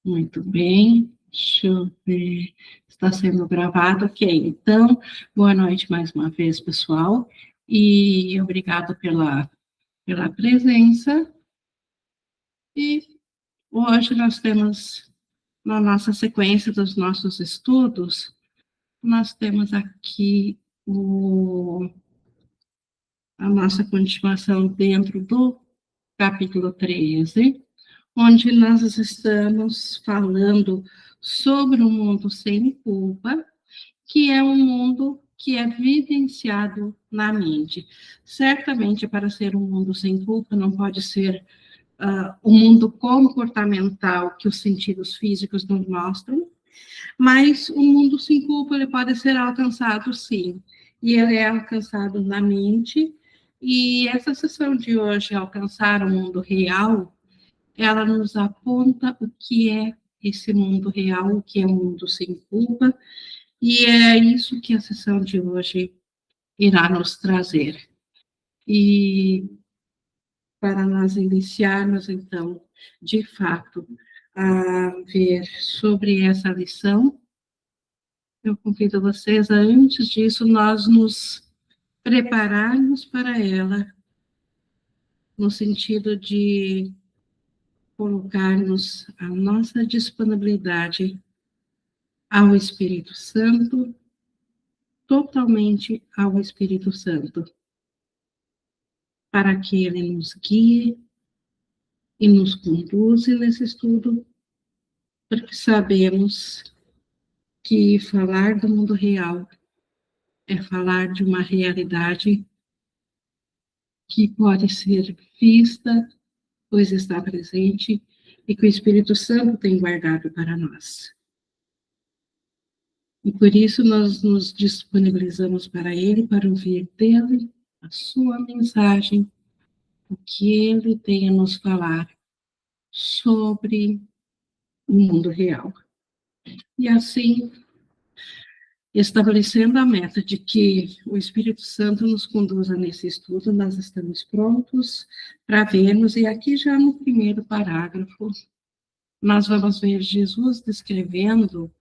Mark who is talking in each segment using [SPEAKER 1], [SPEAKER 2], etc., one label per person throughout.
[SPEAKER 1] Muito bem. Deixa eu ver. Está sendo gravado, ok. Então, boa noite mais uma vez, pessoal. E obrigado pela presença. E hoje nós temos, na nossa sequência dos nossos estudos, nós temos aqui a nossa continuação dentro do capítulo 13, onde nós estamos falando sobre o mundo sem culpa, que é um mundo que é vivenciado na mente. Certamente, para ser um mundo sem culpa, não pode ser o mundo comportamental que os sentidos físicos nos mostram, mas o mundo sem culpa ele pode ser alcançado, sim, e ele é alcançado na mente, e essa sessão de hoje, alcançar o mundo real, ela nos aponta o que é esse mundo real, o que é o mundo sem culpa, e é isso que a sessão de hoje irá nos trazer. E para nós iniciarmos, então, de fato, a ver sobre essa lição, eu convido vocês a, antes disso, nós nos prepararmos para ela, no sentido de colocarmos a nossa disponibilidade ao Espírito Santo, totalmente ao Espírito Santo, para que ele nos guie e nos conduza nesse estudo, porque sabemos que falar do mundo real é falar de uma realidade que pode ser vista, pois está presente, e que o Espírito Santo tem guardado para nós. E por isso nós nos disponibilizamos para ele, para ouvir dele a sua mensagem, o que ele tem a nos falar sobre o mundo real. E assim, estabelecendo a meta de que o Espírito Santo nos conduza nesse estudo, nós estamos prontos para vermos, e aqui já no primeiro parágrafo, nós vamos ver Jesus descrevendo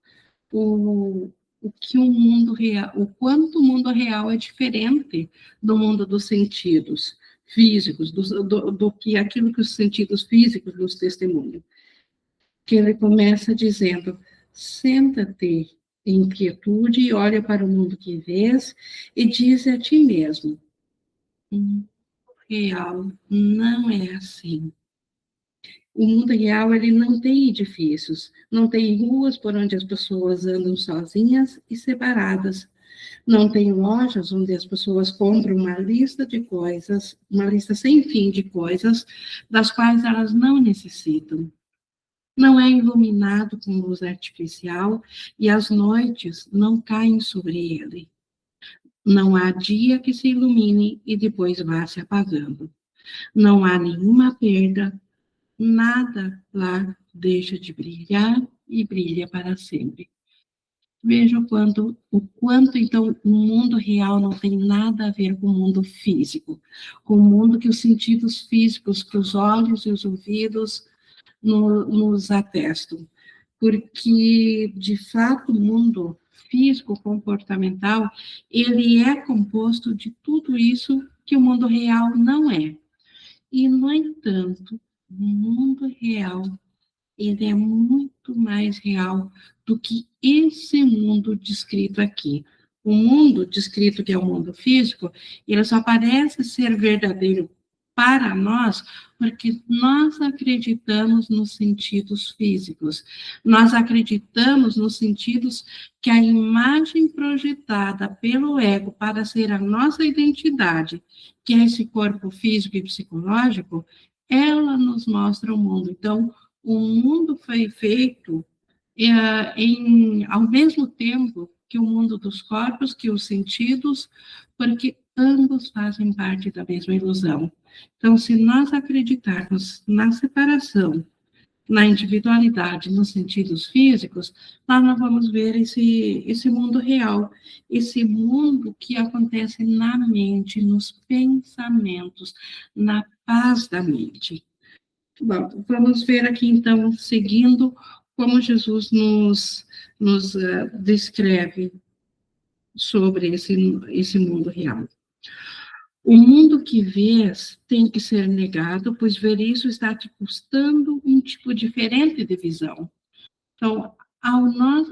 [SPEAKER 1] o que o mundo real, o quanto o mundo real é diferente do mundo dos sentidos físicos, do que aquilo que os sentidos físicos nos testemunham. Que ele começa dizendo: senta-te em quietude e olha para o mundo que vês e diz a ti mesmo: real não é assim. O mundo real ele não tem edifícios, não tem ruas por onde as pessoas andam sozinhas e separadas, não tem lojas onde as pessoas compram uma lista de coisas, uma lista sem fim de coisas das quais elas não necessitam. Não é iluminado com luz artificial e as noites não caem sobre ele. Não há dia que se ilumine e depois vá se apagando. Não há nenhuma perda, nada lá deixa de brilhar e brilha para sempre. Veja o quanto, então, o mundo real não tem nada a ver com o mundo físico, com o mundo que os sentidos físicos, que os olhos e os ouvidos nos atestam. Porque, de fato, o mundo físico, comportamental, ele é composto de tudo isso que o mundo real não é. E, no entanto, o mundo real, ele é muito mais real do que esse mundo descrito aqui. O mundo descrito, que é o mundo físico, ele só parece ser verdadeiro para nós porque nós acreditamos nos sentidos físicos. Nós acreditamos nos sentidos que a imagem projetada pelo ego para ser a nossa identidade, que é esse corpo físico e psicológico, ela nos mostra o mundo. Então, o mundo foi feito ao mesmo tempo que o mundo dos corpos, que os sentidos, porque ambos fazem parte da mesma ilusão. Então, se nós acreditarmos na separação, na individualidade, nos sentidos físicos, nós não vamos ver esse mundo real, esse mundo que acontece na mente, nos pensamentos, na paz da mente. Bom, vamos ver aqui, então, seguindo como Jesus nos descreve sobre esse mundo real. O mundo que vês tem que ser negado, pois ver isso está te custando um tipo diferente de visão. Então, ao nós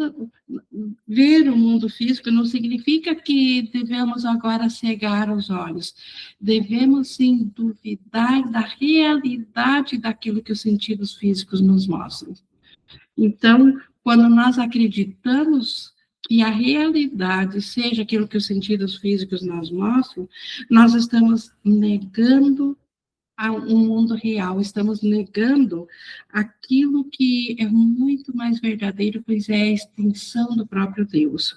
[SPEAKER 1] ver o mundo físico, não significa que devemos agora cegar os olhos. Devemos, sim, duvidar da realidade daquilo que os sentidos físicos nos mostram. Então, quando nós acreditamos que a realidade seja aquilo que os sentidos físicos nos mostram, nós estamos negando um mundo real, estamos negando aquilo que é muito mais verdadeiro, pois é a extensão do próprio Deus.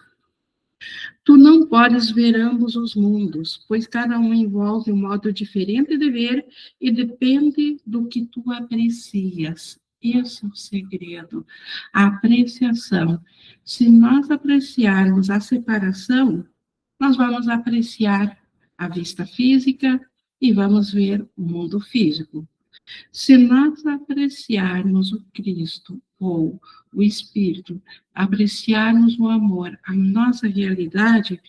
[SPEAKER 1] Tu não podes ver ambos os mundos, pois cada um envolve um modo diferente de ver e depende do que tu aprecias. Esse é o segredo, a apreciação. Se nós apreciarmos a separação, nós vamos apreciar a vista física e vamos ver o mundo físico. Se nós apreciarmos o Cristo ou o Espírito, apreciarmos o amor, a nossa realidade,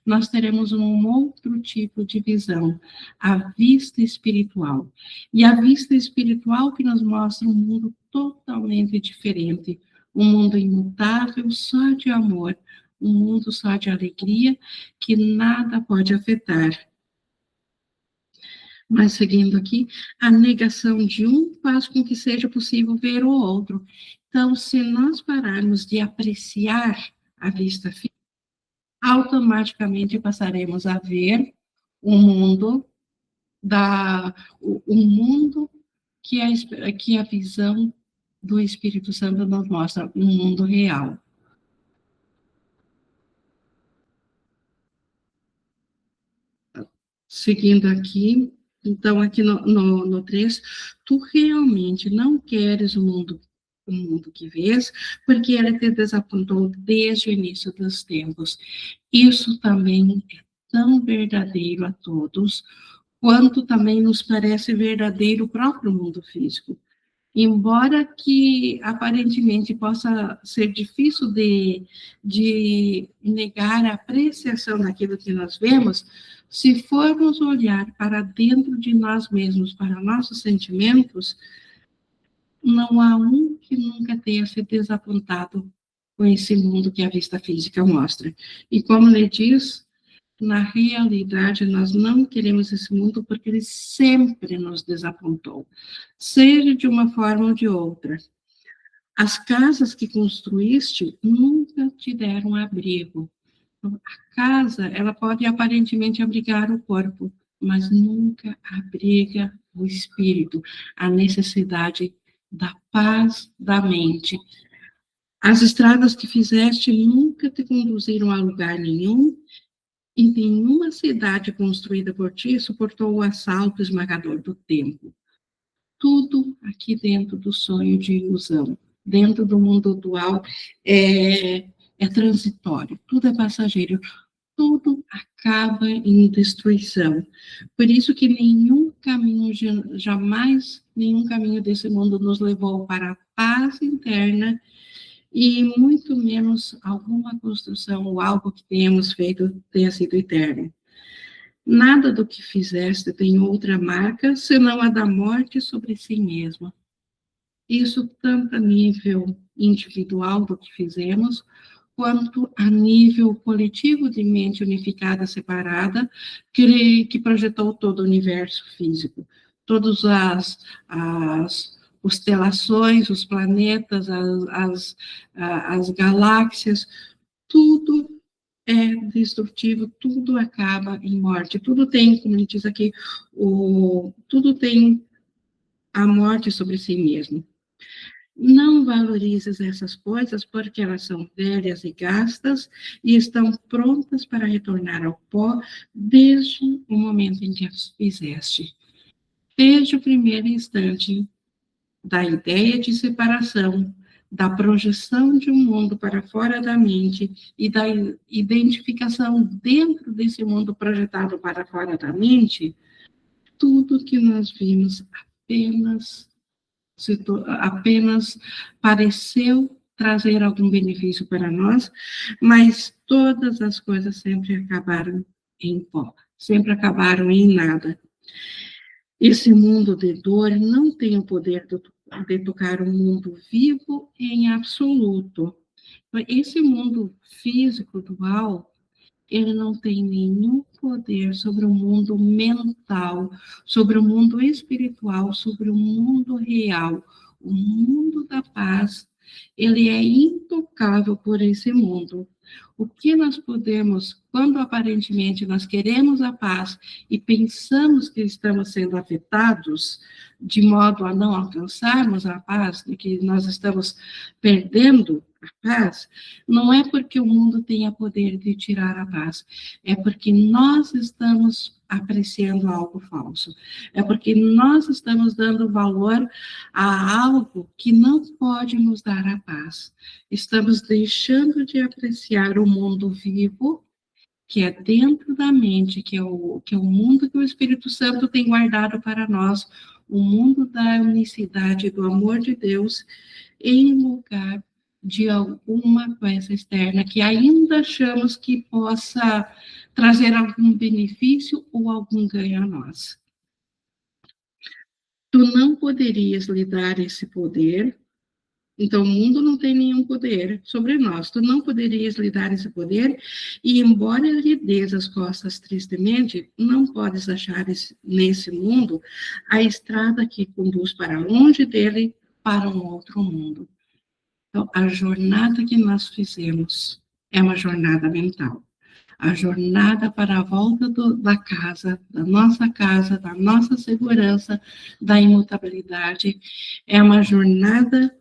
[SPEAKER 1] nós teremos um outro tipo de visão, a vista espiritual. E a vista espiritual que nos mostra um mundo totalmente diferente, um mundo imutável, só de amor, um mundo só de alegria, que nada pode afetar. Mas seguindo aqui, a negação de um faz com que seja possível ver o outro. Então, se nós pararmos de apreciar a vista física, automaticamente passaremos a ver o mundo o mundo que a visão do Espírito Santo nos mostra, um mundo real. Seguindo aqui, então, aqui no 3, tu realmente não queres o mundo que vês, porque ele te desapontou desde o início dos tempos. Isso também é tão verdadeiro a todos, quanto também nos parece verdadeiro o próprio mundo físico. Embora que aparentemente possa ser difícil de negar a apreciação daquilo que nós vemos, se formos olhar para dentro de nós mesmos, para nossos sentimentos, não há um que nunca tenha se desapontado com esse mundo que a vista física mostra. E como ele diz, na realidade, nós não queremos esse mundo porque ele sempre nos desapontou, seja de uma forma ou de outra. As casas que construíste nunca te deram abrigo. A casa, ela pode aparentemente abrigar o corpo, mas nunca abriga o espírito, a necessidade da paz da mente. As estradas que fizeste nunca te conduziram a lugar nenhum, e nenhuma cidade construída por ti suportou o assalto esmagador do tempo. Tudo aqui dentro do sonho de ilusão, dentro do mundo dual, é transitório, tudo é passageiro, tudo acaba em destruição. Por isso que nenhum caminho, jamais nenhum caminho desse mundo nos levou para a paz interna, e muito menos alguma construção ou algo que tenhamos feito tenha sido eterno. Nada do que fizeste tem outra marca, senão a da morte sobre si mesma. Isso tanto a nível individual do que fizemos, quanto a nível coletivo de mente unificada, separada, que projetou todo o universo físico. Todas as constelações, os planetas, as galáxias, tudo é destrutivo, tudo acaba em morte, tudo tem, como ele diz aqui, tudo tem a morte sobre si mesmo. Não valorizes essas coisas porque elas são velhas e gastas e estão prontas para retornar ao pó desde o momento em que as fizeste. Desde o primeiro instante da ideia de separação, da projeção de um mundo para fora da mente e da identificação dentro desse mundo projetado para fora da mente, tudo que nós vimos apenas pareceu trazer algum benefício para nós, mas todas as coisas sempre acabaram em pó, sempre acabaram em nada. Esse mundo de dor não tem o poder de tocar o mundo vivo em absoluto. Esse mundo físico dual, ele não tem nenhum poder sobre o mundo mental, sobre o mundo espiritual, sobre o mundo real. O mundo da paz, ele é intocável por esse mundo. O que nós podemos, quando aparentemente nós queremos a paz e pensamos que estamos sendo afetados, de modo a não alcançarmos a paz, de que nós estamos perdendo a paz, não é porque o mundo tenha poder de tirar a paz, é porque nós estamos apreciando algo falso, é porque nós estamos dando valor a algo que não pode nos dar a paz. Estamos deixando de apreciar o mundo vivo, que é dentro da mente, que é o mundo que o Espírito Santo tem guardado para nós, o mundo da unicidade, do amor de Deus, em lugar de alguma coisa externa que ainda achamos que possa trazer algum benefício ou algum ganho a nós. Tu não poderias lhe dar esse poder, então o mundo não tem nenhum poder sobre nós, tu não poderias lhe dar esse poder, e embora lhe dês as costas tristemente, não podes achar nesse mundo a estrada que conduz para longe dele, para um outro mundo. Então, a jornada que nós fizemos é uma jornada mental. A jornada para a volta da casa, da nossa segurança, da imutabilidade, é uma jornada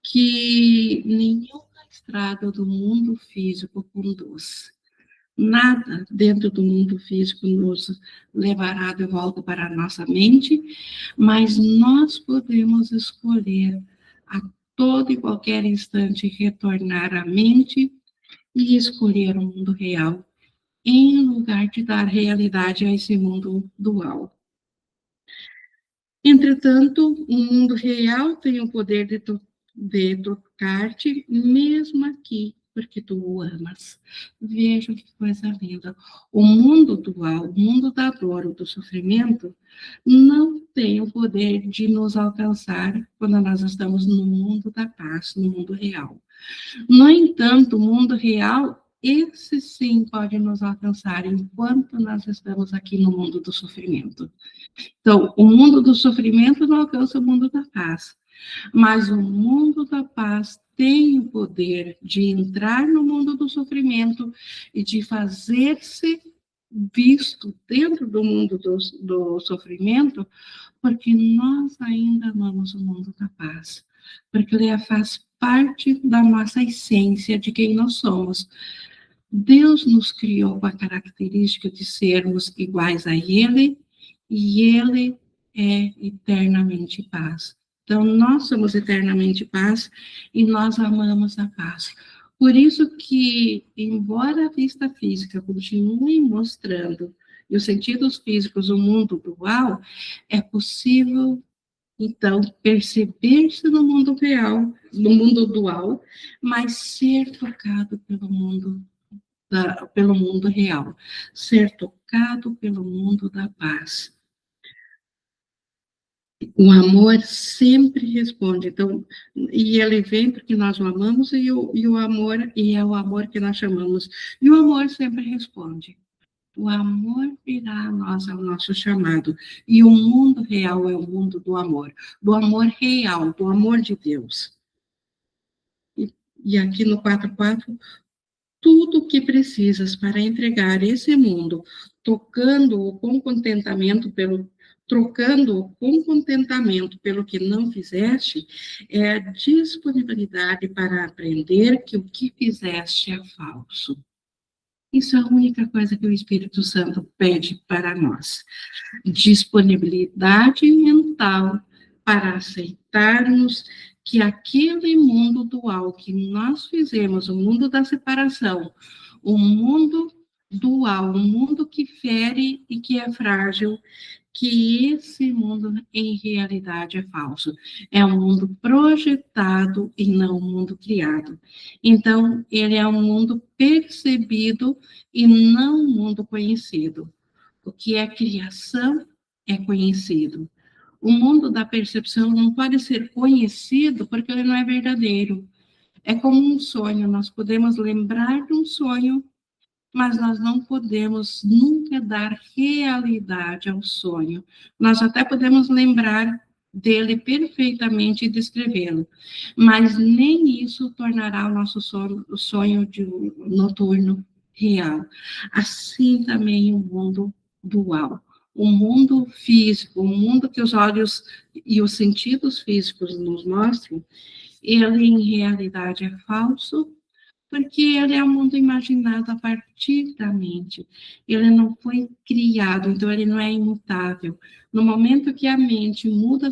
[SPEAKER 1] que nenhuma estrada do mundo físico conduz. Nada dentro do mundo físico nos levará de volta para a nossa mente, mas nós podemos escolher a todo e qualquer instante retornar à mente e escolher o mundo real, em lugar de dar realidade a esse mundo dual. Entretanto, o mundo real tem o poder de tocar-te, mesmo aqui, porque tu o amas. Veja que coisa linda. O mundo dual, o mundo da dor ou do sofrimento, não tem o poder de nos alcançar quando nós estamos no mundo da paz, no mundo real. No entanto, o mundo real, esse sim pode nos alcançar enquanto nós estamos aqui no mundo do sofrimento. Então, o mundo do sofrimento não alcança o mundo da paz, mas o mundo da paz tem o poder de entrar no mundo do sofrimento e de fazer-se visto dentro do mundo do sofrimento, porque nós ainda amamos o mundo da paz, porque ele faz parte da nossa essência, de quem nós somos. Deus nos criou com a característica de sermos iguais a Ele, e Ele é eternamente paz. Então, nós somos eternamente paz e nós amamos a paz. Por isso que, embora a vista física continue mostrando, e os sentidos físicos, o mundo dual, é possível, então, perceber-se no mundo real, no mundo dual, mas ser tocado pelo mundo real, ser tocado pelo mundo da paz. O amor sempre responde, então, e ele vem porque nós o amamos, e o amor, e é o amor que nós chamamos, e o amor sempre responde. O amor virá a nós, ao nosso chamado, e o mundo real é o mundo do amor real, do amor de Deus. E aqui no 4.4, tudo o que precisas para entregar esse mundo, trocando-o com contentamento pelo que não fizeste, é a disponibilidade para aprender que o que fizeste é falso. Isso é a única coisa que o Espírito Santo pede para nós. Disponibilidade mental para aceitarmos que aquele mundo dual que nós fizemos, o mundo da separação, o mundo dual, um mundo que fere e que é frágil, que esse mundo, em realidade, é falso. É um mundo projetado e não um mundo criado. Então, ele é um mundo percebido e não um mundo conhecido. O que é criação é conhecido. O mundo da percepção não pode ser conhecido porque ele não é verdadeiro. É como um sonho, nós podemos lembrar de um sonho, mas nós não podemos nunca dar realidade ao sonho. Nós até podemos lembrar dele perfeitamente e descrevê-lo, mas nem isso tornará o nosso sonho, o sonho de noturno real. Assim também o mundo dual. O mundo físico, o mundo que os olhos e os sentidos físicos nos mostram, ele em realidade é falso, porque ele é um mundo imaginado a partir da mente. Ele não foi criado, então ele não é imutável. No momento que a mente muda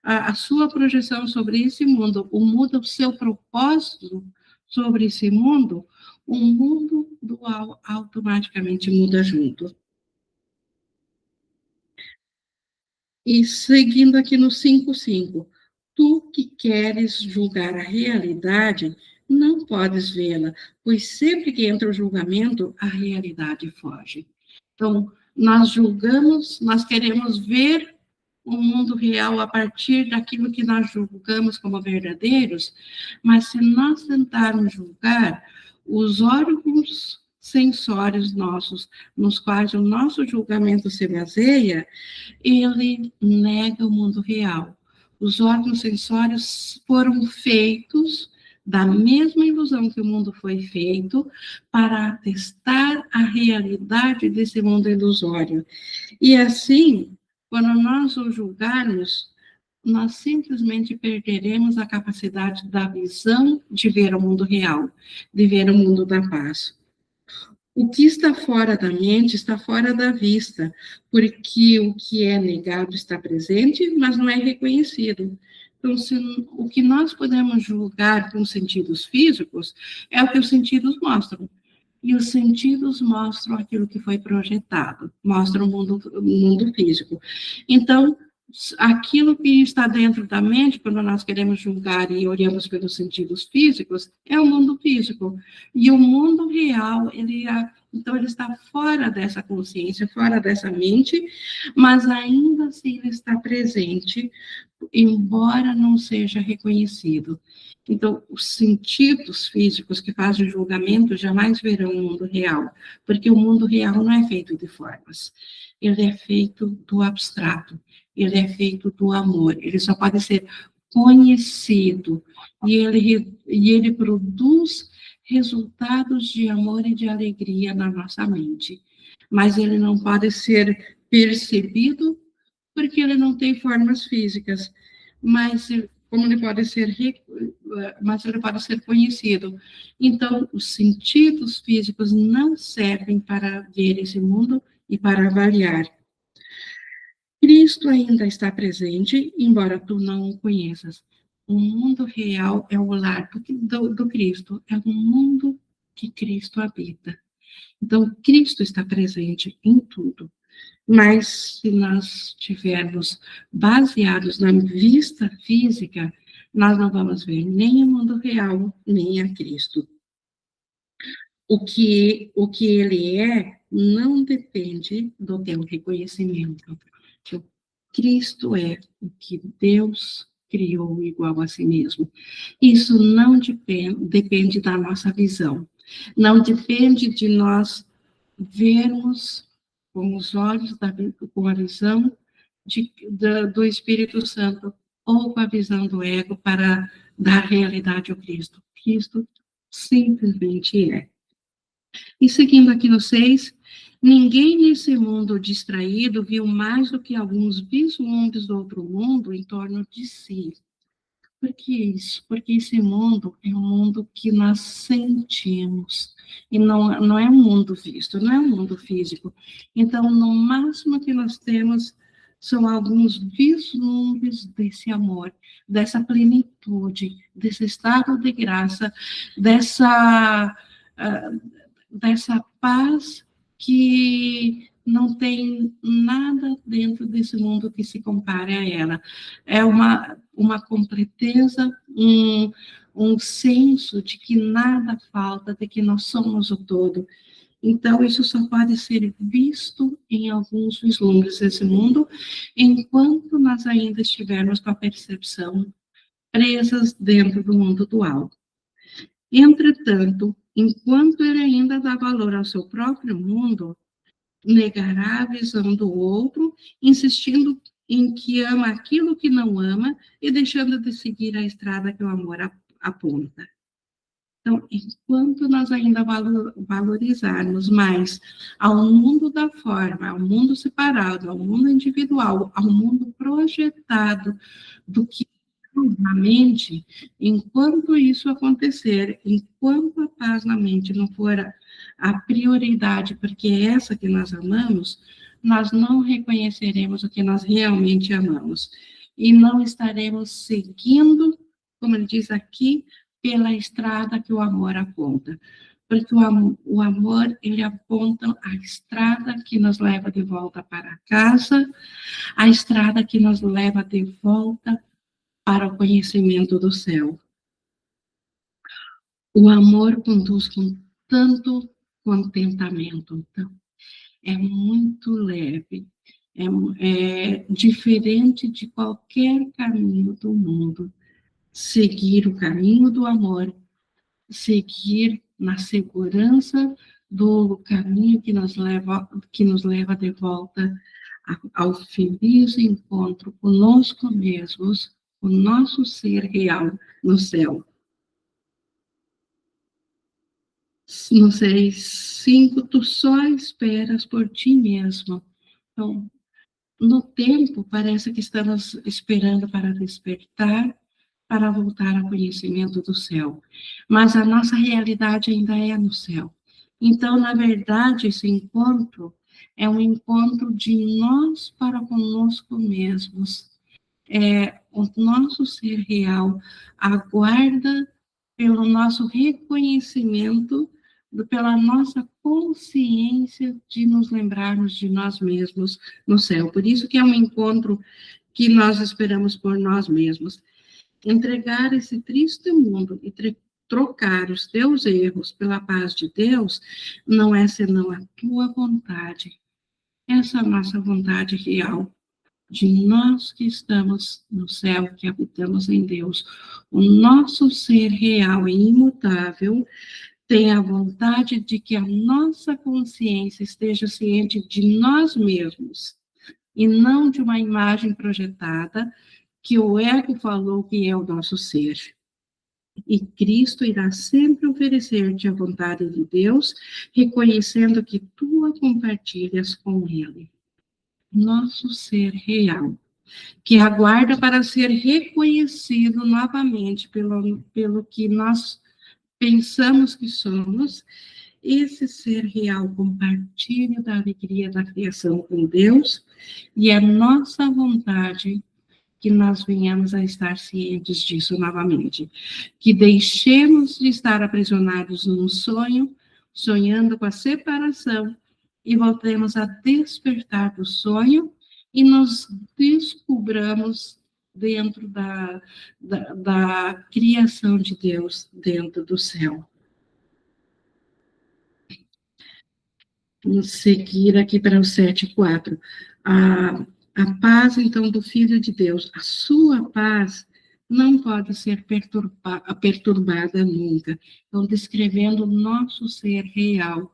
[SPEAKER 1] a sua projeção sobre esse mundo, ou muda o seu propósito sobre esse mundo, o mundo dual automaticamente muda junto. E seguindo aqui no 5:5, tu que queres julgar a realidade, não podes vê-la, pois sempre que entra o julgamento, a realidade foge. Então, nós julgamos, nós queremos ver o mundo real a partir daquilo que nós julgamos como verdadeiros, mas se nós tentarmos julgar, os órgãos sensórios nossos, nos quais o nosso julgamento se baseia, ele nega o mundo real. Os órgãos sensórios foram feitos da mesma ilusão que o mundo foi feito para atestar a realidade desse mundo ilusório. E assim, quando nós o julgarmos, nós simplesmente perderemos a capacidade da visão de ver o mundo real, de ver o mundo da paz. O que está fora da mente está fora da vista, porque o que é negado está presente, mas não é reconhecido. Então, o que nós podemos julgar com os sentidos físicos é o que os sentidos mostram. E os sentidos mostram aquilo que foi projetado, mostram o mundo físico. Então, aquilo que está dentro da mente, quando nós queremos julgar e olhamos pelos sentidos físicos, é o mundo físico. E o mundo real, então ele está fora dessa consciência, fora dessa mente, mas ainda assim ele está presente, embora não seja reconhecido. Então, os sentidos físicos que fazem o julgamento jamais verão o mundo real, porque o mundo real não é feito de formas, ele é feito do abstrato, ele é feito do amor, ele só pode ser conhecido, e ele produz resultados de amor e de alegria na nossa mente, mas ele não pode ser percebido, porque ele não tem formas físicas, mas como ele pode ser, mas ele pode ser conhecido. Então, os sentidos físicos não servem para ver esse mundo e para avaliar. Cristo ainda está presente, embora tu não o conheças. O mundo real é o lar do Cristo, é um mundo que Cristo habita. Então, Cristo está presente em tudo. Mas se nós estivermos baseados na vista física, nós não vamos ver nem o mundo real, nem a Cristo. O que ele é não depende do teu reconhecimento. O Cristo é o que Deus criou igual a si mesmo. Isso não depende da nossa visão. Não depende de nós vermos com os olhos, com a visão do Espírito Santo ou com a visão do ego para dar realidade ao Cristo. Cristo simplesmente é. E seguindo aqui no 6, ninguém nesse mundo distraído viu mais do que alguns vislumbres do outro mundo em torno de si. Por que isso? Porque esse mundo é um mundo que nós sentimos, e não é um mundo visto, não é um mundo físico. Então, no máximo que nós temos são alguns vislumbres desse amor, dessa plenitude, desse estado de graça, dessa paz que não tem nada dentro desse mundo que se compare a ela. É uma completeza, um senso de que nada falta, de que nós somos o todo. Então, isso só pode ser visto em alguns vislumbres desse mundo, enquanto nós ainda estivermos com a percepção presas dentro do mundo dual. Entretanto, enquanto ele ainda dá valor ao seu próprio mundo, negará a visão do outro, insistindo em que ama aquilo que não ama e deixando de seguir a estrada que o amor aponta. Então, enquanto nós ainda valorizarmos mais ao mundo da forma, ao mundo separado, ao mundo individual, ao mundo projetado do que na mente, enquanto isso acontecer, enquanto a paz na mente não for a prioridade, porque é essa que nós amamos, nós não reconheceremos o que nós realmente amamos. E não estaremos seguindo, como ele diz aqui, pela estrada que o amor aponta. Porque o amor, ele aponta a estrada que nos leva de volta para casa, a estrada que nos leva de volta para o conhecimento do céu. O amor conduz com tanto contentamento. Então, é muito leve, é diferente de qualquer caminho do mundo. Seguir o caminho do amor, seguir na segurança do caminho que nos leva de volta ao feliz encontro conosco mesmos, o nosso ser real no céu. No 6:5, tu só esperas por ti mesmo. Então, no tempo, parece que estamos esperando para despertar, para voltar ao conhecimento do céu. Mas a nossa realidade ainda é no céu. Então, na verdade, esse encontro é um encontro de nós para conosco mesmos. O nosso ser real aguarda pelo nosso reconhecimento, pela nossa consciência de nos lembrarmos de nós mesmos no céu. Por isso que é um encontro que nós esperamos por nós mesmos. Entregar esse triste mundo e trocar os teus erros pela paz de Deus não é senão a tua vontade. Essa é a nossa vontade real, de nós que estamos no céu, que habitamos em Deus. O nosso ser real e imutável tem a vontade de que a nossa consciência esteja ciente de nós mesmos, e não de uma imagem projetada que o ego falou que é o nosso ser. E Cristo irá sempre oferecer-te a vontade de Deus, reconhecendo que tu a compartilhas com Ele. Nosso ser real, que aguarda para ser reconhecido novamente pelo que nós pensamos que somos. Esse ser real compartilha da alegria da criação com Deus, e é nossa vontade que nós venhamos a estar cientes disso novamente, que deixemos de estar aprisionados num sonho, sonhando com a separação, e voltemos a despertar do sonho e nos descubramos dentro da criação de Deus, dentro do céu. Vamos seguir aqui para o 7:4. A paz, então, do Filho de Deus, a sua paz não pode ser perturbada nunca. Então, descrevendo o nosso ser real,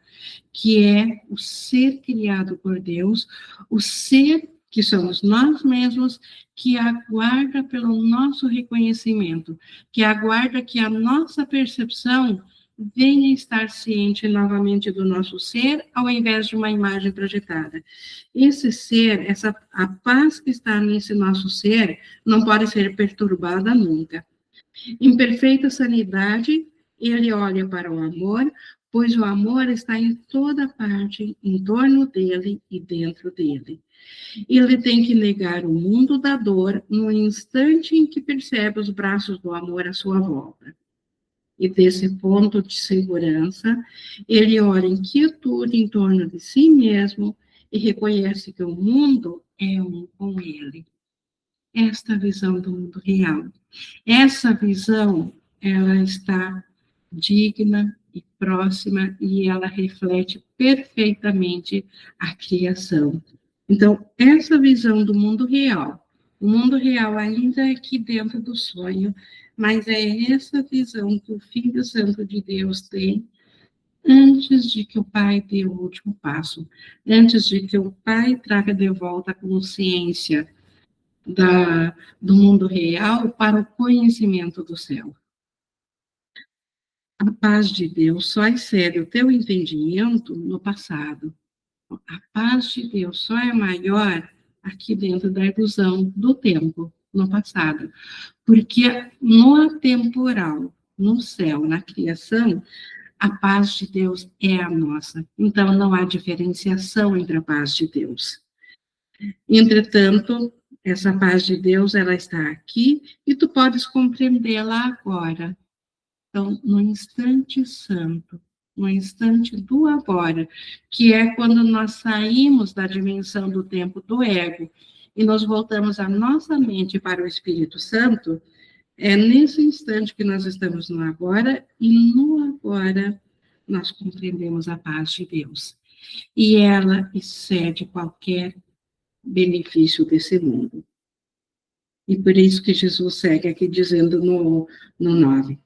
[SPEAKER 1] que é o ser criado por Deus, o ser que somos nós mesmos, que aguarda pelo nosso reconhecimento, que aguarda que a nossa percepção venha estar ciente novamente do nosso ser, ao invés de uma imagem projetada. Esse ser, a paz que está nesse nosso ser, não pode ser perturbada nunca. Em perfeita sanidade, ele olha para o amor, pois o amor está em toda parte, em torno dele e dentro dele. Ele tem que negar o mundo da dor no instante em que percebe os braços do amor à sua volta. E desse ponto de segurança, ele ora em quietude em torno de si mesmo e reconhece que o mundo é um com ele. Esta visão do mundo real. Essa visão, ela está digna e próxima e ela reflete perfeitamente a criação. Então, essa visão do mundo real, o mundo real ainda é aqui dentro do sonho, mas é essa visão que o Filho Santo de Deus tem antes de que o Pai dê o último passo, antes de que o Pai traga de volta a consciência do mundo real para o conhecimento do céu. A paz de Deus só excede o teu entendimento no passado. A paz de Deus só é maior aqui dentro da ilusão do tempo, no passado. Porque no atemporal, no céu, na criação, a paz de Deus é a nossa. Então, não há diferenciação entre a paz de Deus. Entretanto, essa paz de Deus, ela está aqui e tu podes compreendê-la agora. Então, no instante santo, no instante do agora, que é quando nós saímos da dimensão do tempo do ego e nós voltamos a nossa mente para o Espírito Santo, é nesse instante que nós estamos no agora e no agora nós compreendemos a paz de Deus. E ela excede qualquer benefício desse mundo. E por isso que Jesus segue aqui dizendo no 9.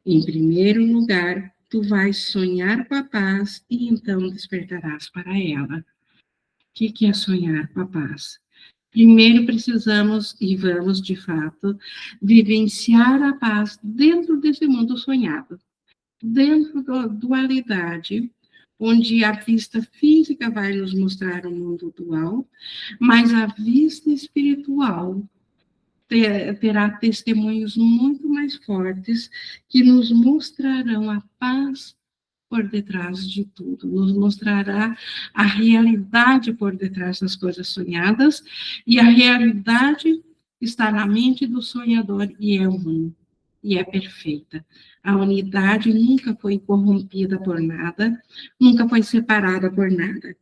[SPEAKER 1] Em primeiro lugar, tu vais sonhar com a paz e então despertarás para ela. O que é sonhar com a paz? Primeiro precisamos, e vamos de fato, vivenciar a paz dentro desse mundo sonhado, dentro da dualidade, onde a vista física vai nos mostrar o mundo dual, mas a vista espiritual terá testemunhos muito mais fortes que nos mostrarão a paz por detrás de tudo, nos mostrará a realidade por detrás das coisas sonhadas, e a realidade está na mente do sonhador e é um, e é perfeita. A unidade nunca foi corrompida por nada, nunca foi separada por nada.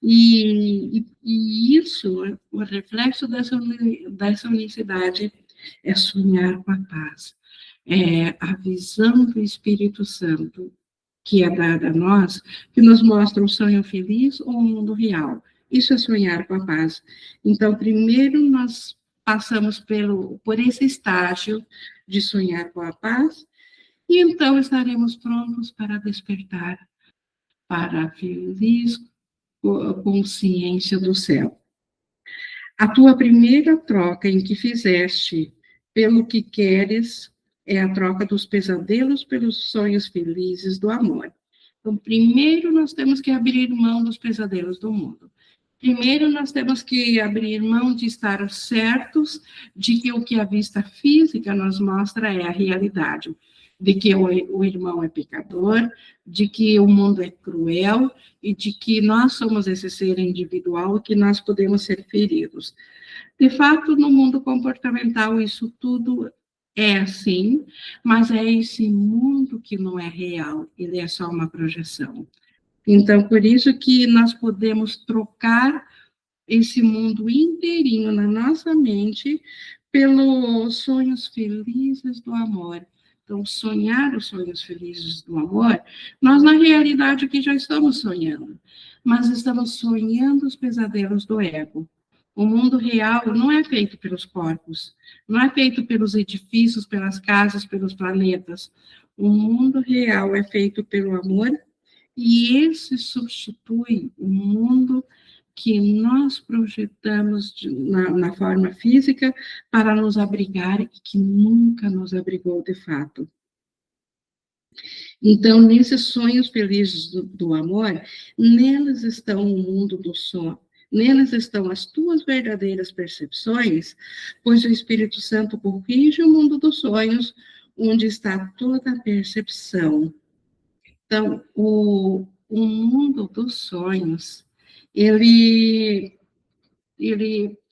[SPEAKER 1] E isso, o reflexo dessa unicidade é sonhar com a paz. É a visão do Espírito Santo, que é dada a nós, que nos mostra um sonho feliz ou um mundo real. Isso é sonhar com a paz. Então, primeiro nós passamos por esse estágio de sonhar com a paz, e então estaremos prontos para despertar para a feliz consciência do céu. A tua primeira troca em que fizeste pelo que queres é a troca dos pesadelos pelos sonhos felizes do amor. Então, primeiro nós temos que abrir mão dos pesadelos do mundo. Primeiro nós temos que abrir mão de estar certos de que o que a vista física nos mostra é a realidade, de que o irmão é pecador, de que o mundo é cruel e de que nós somos esse ser individual e que nós podemos ser feridos. De fato, no mundo comportamental, isso tudo é assim, mas é esse mundo que não é real, ele é só uma projeção. Então, por isso que nós podemos trocar esse mundo inteirinho na nossa mente pelos sonhos felizes do amor. Então, sonhar os sonhos felizes do amor, nós, na realidade, aqui já estamos sonhando, mas estamos sonhando os pesadelos do ego. O mundo real não é feito pelos corpos, não é feito pelos edifícios, pelas casas, pelos planetas. O mundo real é feito pelo amor, e esse substitui o mundo que nós projetamos na forma física para nos abrigar e que nunca nos abrigou de fato. Então, nesses sonhos felizes do amor, neles estão o mundo do sonho, neles estão as tuas verdadeiras percepções, pois o Espírito Santo corrige o mundo dos sonhos, onde está toda a percepção. Então, o mundo dos sonhos, ele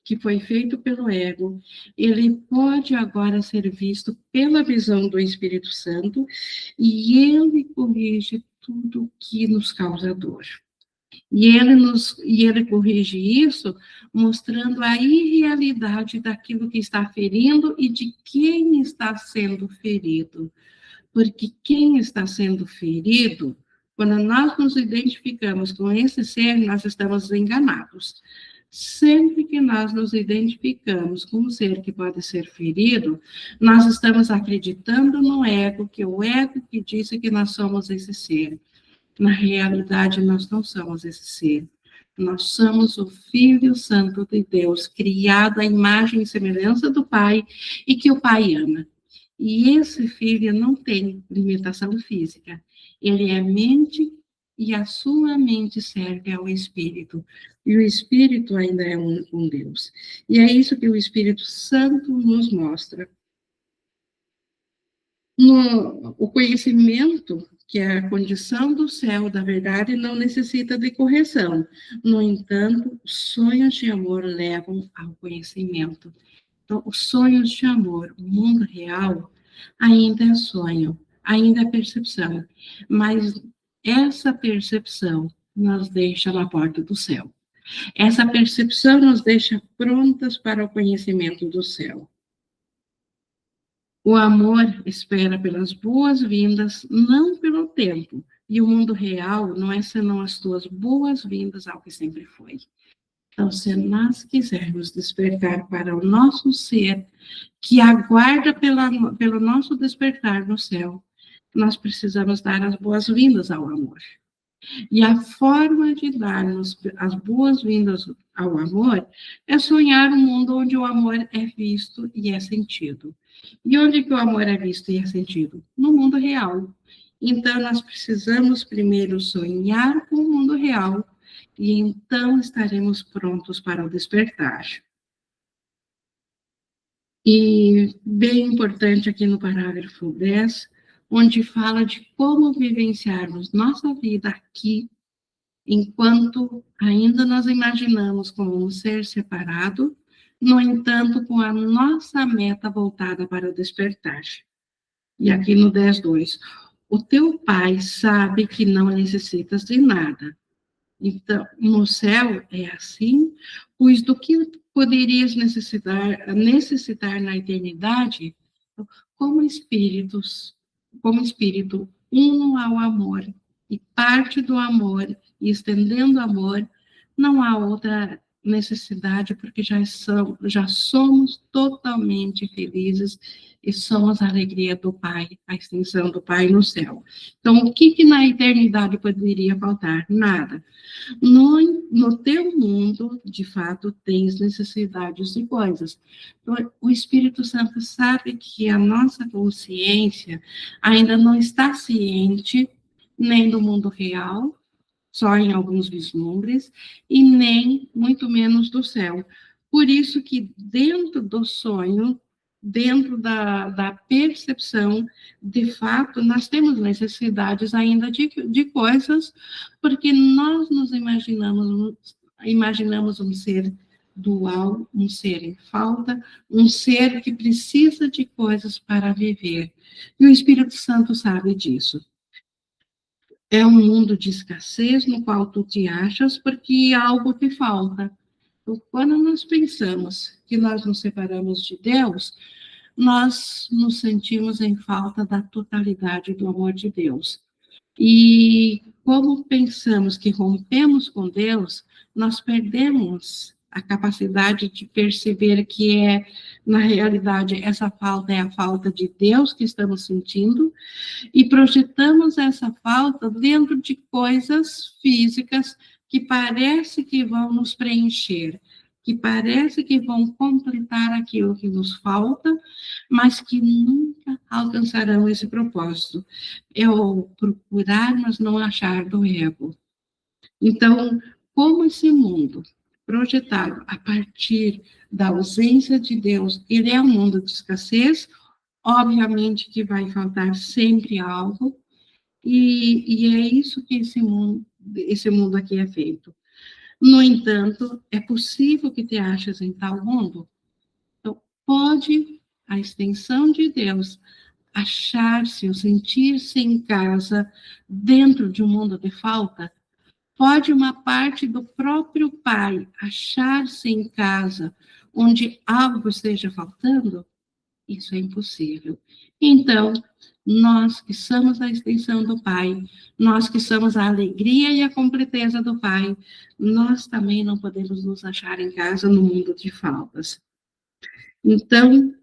[SPEAKER 1] que foi feito pelo ego, ele pode agora ser visto pela visão do Espírito Santo, e ele corrige tudo que nos causa dor. E ele corrige isso, mostrando a irrealidade daquilo que está ferindo e de quem está sendo ferido. Porque quem está sendo ferido, quando nós nos identificamos com esse ser, nós estamos enganados. Sempre que nós nos identificamos com um ser que pode ser ferido, nós estamos acreditando no ego, que é o ego que disse que nós somos esse ser. Na realidade, nós não somos esse ser. Nós somos o Filho Santo de Deus, criado à imagem e semelhança do Pai, e que o Pai ama. E esse filho não tem limitação física. Ele é mente e a sua mente serve ao Espírito. E o Espírito ainda é um com Deus. E é isso que o Espírito Santo nos mostra. O conhecimento, que é a condição do céu, da verdade, não necessita de correção. No entanto, sonhos de amor levam ao conhecimento. Então, os sonhos de amor, o mundo real, ainda é sonho, ainda é percepção. Mas essa percepção nos deixa na porta do céu. Essa percepção nos deixa prontas para o conhecimento do céu. O amor espera pelas boas-vindas, não pelo tempo. E o mundo real não é senão as tuas boas-vindas ao que sempre foi. Então, se nós quisermos despertar para o nosso ser, que aguarda pelo nosso despertar no céu, nós precisamos dar as boas-vindas ao amor. E a forma de darmos as boas-vindas ao amor é sonhar um mundo onde o amor é visto e é sentido. E onde que o amor é visto e é sentido? No mundo real. Então, nós precisamos primeiro sonhar com o mundo real, e então estaremos prontos para o despertar. E bem importante aqui no parágrafo 10, onde fala de como vivenciarmos nossa vida aqui, enquanto ainda nós imaginamos como um ser separado, no entanto, com a nossa meta voltada para o despertar. E aqui no 10.2, o teu pai sabe que não necessitas de nada. Então, no céu é assim, pois do que poderias necessitar na eternidade, como espíritos, como espírito uno ao amor, e parte do amor, e estendendo o amor, não há outra necessidade, porque já somos totalmente felizes e somos a alegria do Pai, a extensão do Pai no céu. Então, o que na eternidade poderia faltar? Nada. No teu mundo, de fato, tens necessidades de coisas. O Espírito Santo sabe que a nossa consciência ainda não está ciente nem do mundo real, só em alguns vislumbres, e nem muito menos do céu. Por isso que dentro do sonho, dentro da percepção, de fato, nós temos necessidades ainda de coisas, porque nós nos imaginamos um ser dual, um ser em falta, um ser que precisa de coisas para viver. E o Espírito Santo sabe disso. É um mundo de escassez no qual tu te achas porque algo te falta. Então, quando nós pensamos que nós nos separamos de Deus, nós nos sentimos em falta da totalidade do amor de Deus. E como pensamos que rompemos com Deus, nós perdemos a capacidade de perceber que na realidade, essa falta é a falta de Deus que estamos sentindo, e projetamos essa falta dentro de coisas físicas que parece que vão nos preencher, que parece que vão completar aquilo que nos falta, mas que nunca alcançarão esse propósito. É o procurar, mas não achar do ego. Então, como esse mundo projetado a partir da ausência de Deus, ele é um mundo de escassez, obviamente que vai faltar sempre algo, e é isso que esse mundo aqui é feito. No entanto, é possível que te aches em tal mundo. Então, pode a extensão de Deus achar-se ou sentir-se em casa dentro de um mundo de falta? Pode uma parte do próprio pai achar-se em casa onde algo esteja faltando? Isso é impossível. Então, nós que somos a extensão do Pai, nós que somos a alegria e a completeza do Pai, nós também não podemos nos achar em casa no mundo de faltas. Então,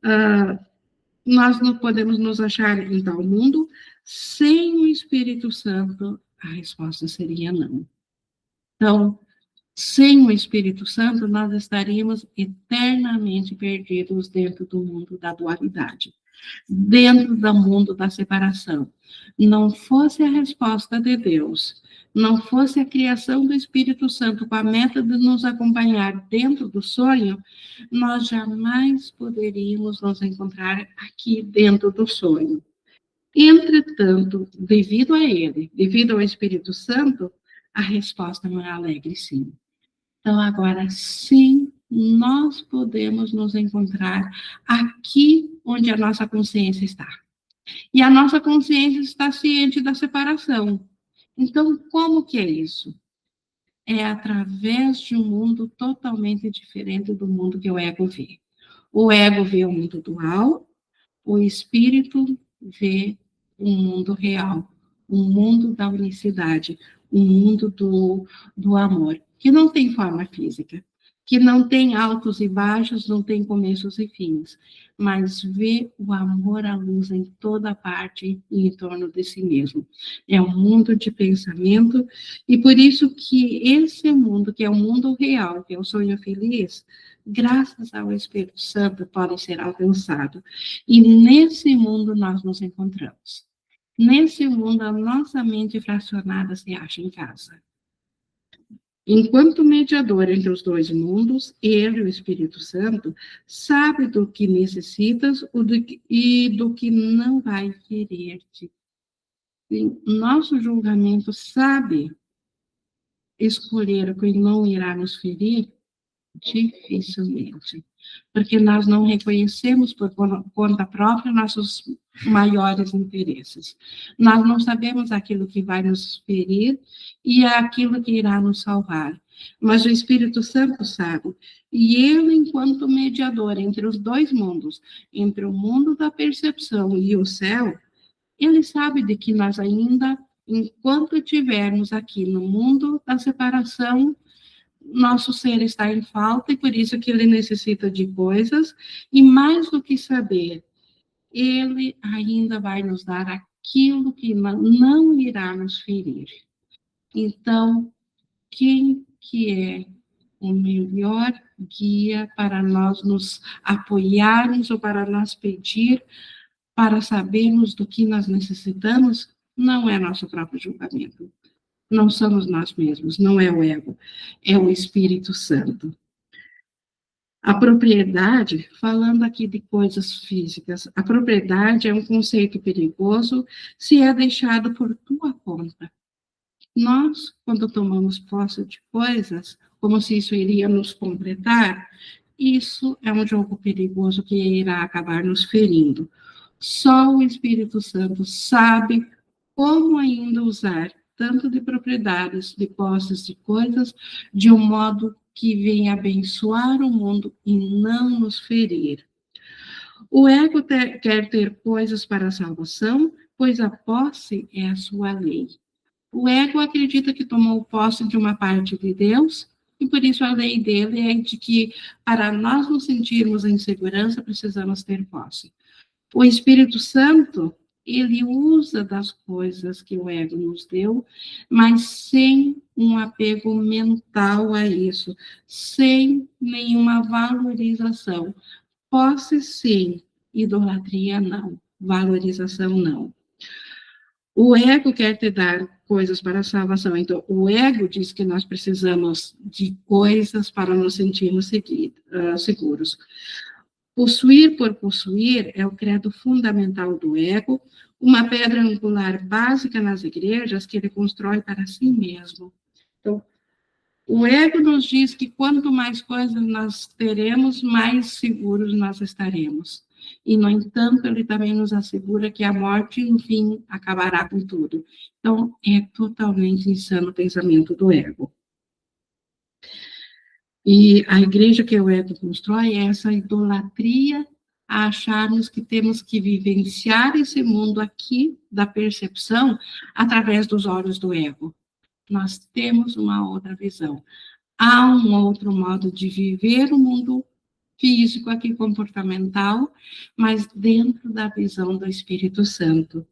[SPEAKER 1] nós não podemos nos achar em tal mundo sem o Espírito Santo. A resposta seria não. Então, sem o Espírito Santo, nós estaríamos eternamente perdidos dentro do mundo da dualidade, dentro do mundo da separação. Não fosse a resposta de Deus, não fosse a criação do Espírito Santo com a meta de nos acompanhar dentro do sonho, nós jamais poderíamos nos encontrar aqui dentro do sonho. Entretanto, devido a ele, devido ao Espírito Santo, a resposta não é alegre, sim. Então, agora sim, nós podemos nos encontrar aqui onde a nossa consciência está. E a nossa consciência está ciente da separação. Então, como que é isso? É através de um mundo totalmente diferente do mundo que o ego vê. O ego vê o mundo dual, o espírito vê um mundo real, um mundo da unicidade, um mundo do amor, que não tem forma física, que não tem altos e baixos, não tem começos e fins, mas vê o amor à luz em toda parte e em torno de si mesmo. É um mundo de pensamento, e por isso que esse mundo, que é o mundo real, que é o sonho feliz, graças ao Espírito Santo, pode ser alcançado. E nesse mundo nós nos encontramos. Nesse mundo, a nossa mente fracionada se acha em casa. Enquanto mediador entre os dois mundos, ele, o Espírito Santo, sabe do que necessitas e do que não vai querer-te. Nosso julgamento sabe escolher o que não irá nos ferir? Dificilmente. Porque nós não reconhecemos por conta própria nossos maiores interesses. Nós não sabemos aquilo que vai nos ferir e aquilo que irá nos salvar. Mas o Espírito Santo sabe. E ele, enquanto mediador entre os dois mundos, entre o mundo da percepção e o céu, ele sabe de que nós ainda, enquanto estivermos aqui no mundo da separação, nosso ser está em falta e por isso que ele necessita de coisas, e mais do que saber, ele ainda vai nos dar aquilo que não irá nos ferir. Então, quem que é o melhor guia para nós nos apoiarmos ou para nós pedir, para sabermos do que nós necessitamos? Não é nosso próprio julgamento. Não somos nós mesmos, não é o ego, é o Espírito Santo. A propriedade, falando aqui de coisas físicas, a propriedade é um conceito perigoso se é deixado por tua conta. Nós, quando tomamos posse de coisas, como se isso iria nos completar, isso é um jogo perigoso que irá acabar nos ferindo. Só o Espírito Santo sabe como ainda usar tanto de propriedades, de posses, de coisas, de um modo que venha abençoar o mundo e não nos ferir. O ego quer ter coisas para a salvação, pois a posse é a sua lei. O ego acredita que tomou posse de uma parte de Deus, e por isso a lei dele é de que, para nós nos sentirmos em segurança, precisamos ter posse. O Espírito Santo, ele usa das coisas que o ego nos deu, mas sem um apego mental a isso, sem nenhuma valorização. Posse, sim, idolatria, não. Valorização, não. O ego quer te dar coisas para a salvação. Então, o ego diz que nós precisamos de coisas para nos sentirmos seguros. Possuir por possuir é o credo fundamental do ego, uma pedra angular básica nas igrejas que ele constrói para si mesmo. Então, O ego nos diz que quanto mais coisas nós teremos, mais seguros nós estaremos. E, no entanto, ele também nos assegura que a morte, no fim, acabará com tudo. Então, é totalmente insano o pensamento do ego. E a igreja que o ego constrói é essa idolatria a acharmos que temos que vivenciar esse mundo aqui da percepção através dos olhos do ego. Nós temos uma outra visão. Há um outro modo de viver o mundo físico aqui, comportamental, mas dentro da visão do Espírito Santo.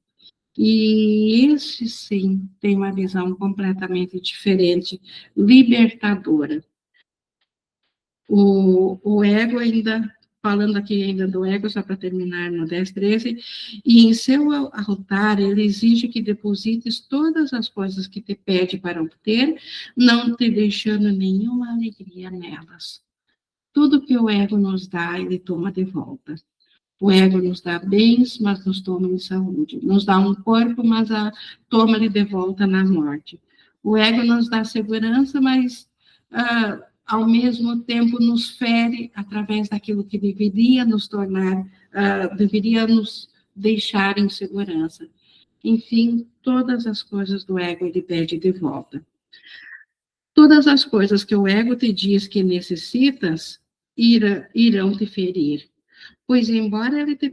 [SPEAKER 1] E esse, sim, tem uma visão completamente diferente, libertadora. O ego ainda, falando aqui ainda do ego, só para terminar no 10:13, e em seu altar ele exige que deposites todas as coisas que te pede para obter, não te deixando nenhuma alegria nelas. Tudo que o ego nos dá, ele toma de volta. O ego nos dá bens, mas nos toma em saúde. Nos dá um corpo, mas toma-lhe de volta na morte. O ego nos dá segurança, mas ao mesmo tempo nos fere através daquilo que deveria nos tornar, deveria nos deixar em segurança. Enfim, todas as coisas do ego ele pede de volta. Todas as coisas que o ego te diz que necessitas irão te ferir. Pois, embora ele te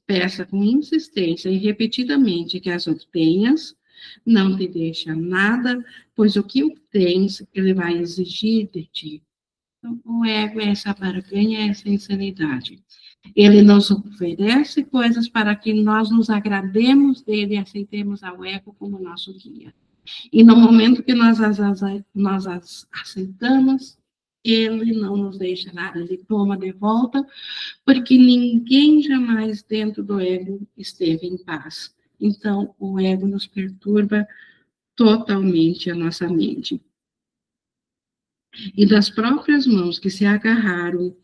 [SPEAKER 1] peça com insistência e repetidamente que as obtenhas, não te deixa nada, pois o que obtens, ele vai exigir de ti. Então, o ego é essa barganha, é essa insanidade. Ele nos oferece coisas para que nós nos agrademos dele e aceitemos ao ego como nosso guia. E no momento que nós as aceitamos, ele não nos deixa nada, ele toma de volta, porque ninguém jamais dentro do ego esteve em paz. Então, o ego nos perturba totalmente a nossa mente. E das próprias mãos que se agarraram,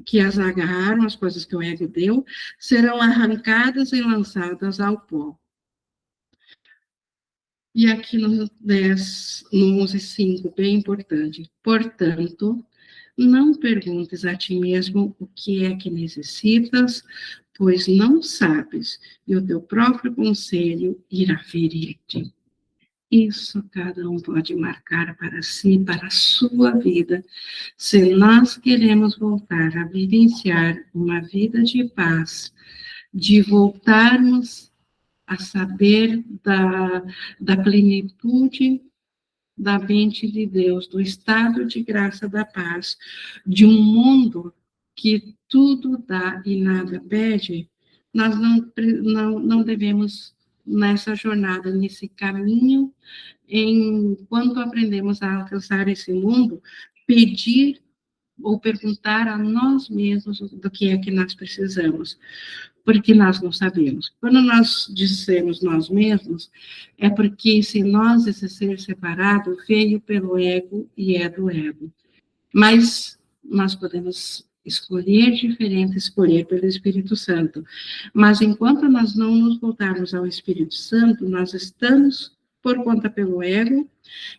[SPEAKER 1] que as agarraram, as coisas que o ego deu, serão arrancadas e lançadas ao pó. E aqui no 11:5, bem importante. Portanto, não perguntes a ti mesmo o que é que necessitas, pois não sabes, e o teu próprio conselho irá ferir-te. Isso cada um pode marcar para si, para a sua vida. Se nós queremos voltar a vivenciar uma vida de paz, de voltarmos a saber da plenitude da mente de Deus, do estado de graça da paz, de um mundo que tudo dá e nada pede, nós não devemos, nessa jornada, nesse caminho, enquanto aprendemos a alcançar esse mundo, pedir ou perguntar a nós mesmos do que é que nós precisamos, porque nós não sabemos. Quando nós dissemos nós mesmos, é porque se nós, esse ser separado, veio pelo ego e é do ego. Mas nós podemos escolher diferente, escolher pelo Espírito Santo. Mas enquanto nós não nos voltarmos ao Espírito Santo, nós estamos por conta pelo ego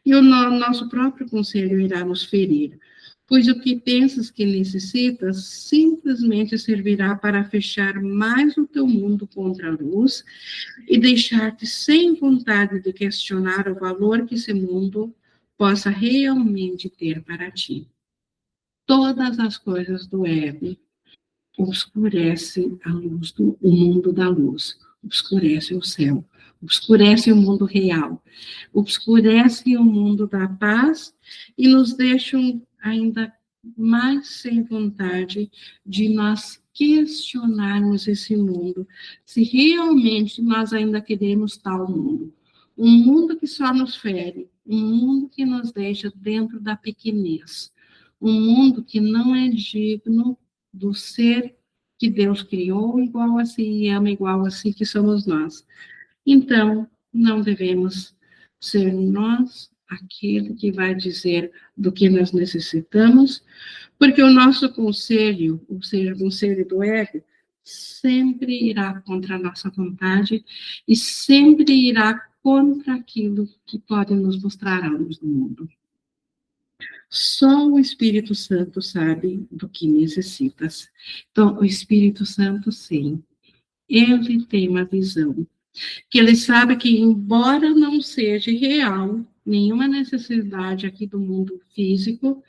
[SPEAKER 1] e o nosso próprio conselho irá nos ferir. Pois o que pensas que necessitas simplesmente servirá para fechar mais o teu mundo contra a luz e deixar-te sem vontade de questionar o valor que esse mundo possa realmente ter para ti. Todas as coisas do ego obscurecem a luz o mundo da luz, obscurece o céu, obscurece o mundo real, obscurece o mundo da paz e nos deixam ainda mais sem vontade de nós questionarmos esse mundo, se realmente nós ainda queremos tal mundo. Um mundo que só nos fere, um mundo que nos deixa dentro da pequenez, um mundo que não é digno do ser que Deus criou igual assim e ama igual assim que somos nós. Então, não devemos ser nós aquele que vai dizer do que nós necessitamos, porque o nosso conselho, ou seja, o conselho do ego, sempre irá contra a nossa vontade e sempre irá contra aquilo que pode nos mostrar a luz do mundo. Só o Espírito Santo sabe do que necessitas. Então, o Espírito Santo, sim, ele tem uma visão, que ele sabe que, embora não seja real nenhuma necessidade aqui do mundo físico,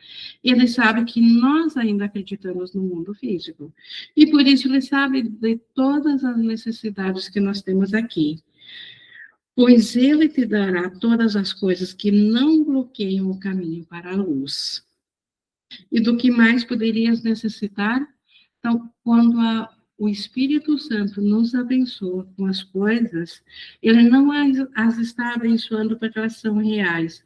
[SPEAKER 1] ele sabe que nós ainda acreditamos no mundo físico. E por isso ele sabe de todas as necessidades que nós temos aqui. Pois ele te dará todas as coisas que não bloqueiam o caminho para a luz. E do que mais poderias necessitar? Então, quando o Espírito Santo nos abençoa com as coisas, ele não as está abençoando porque elas são reais,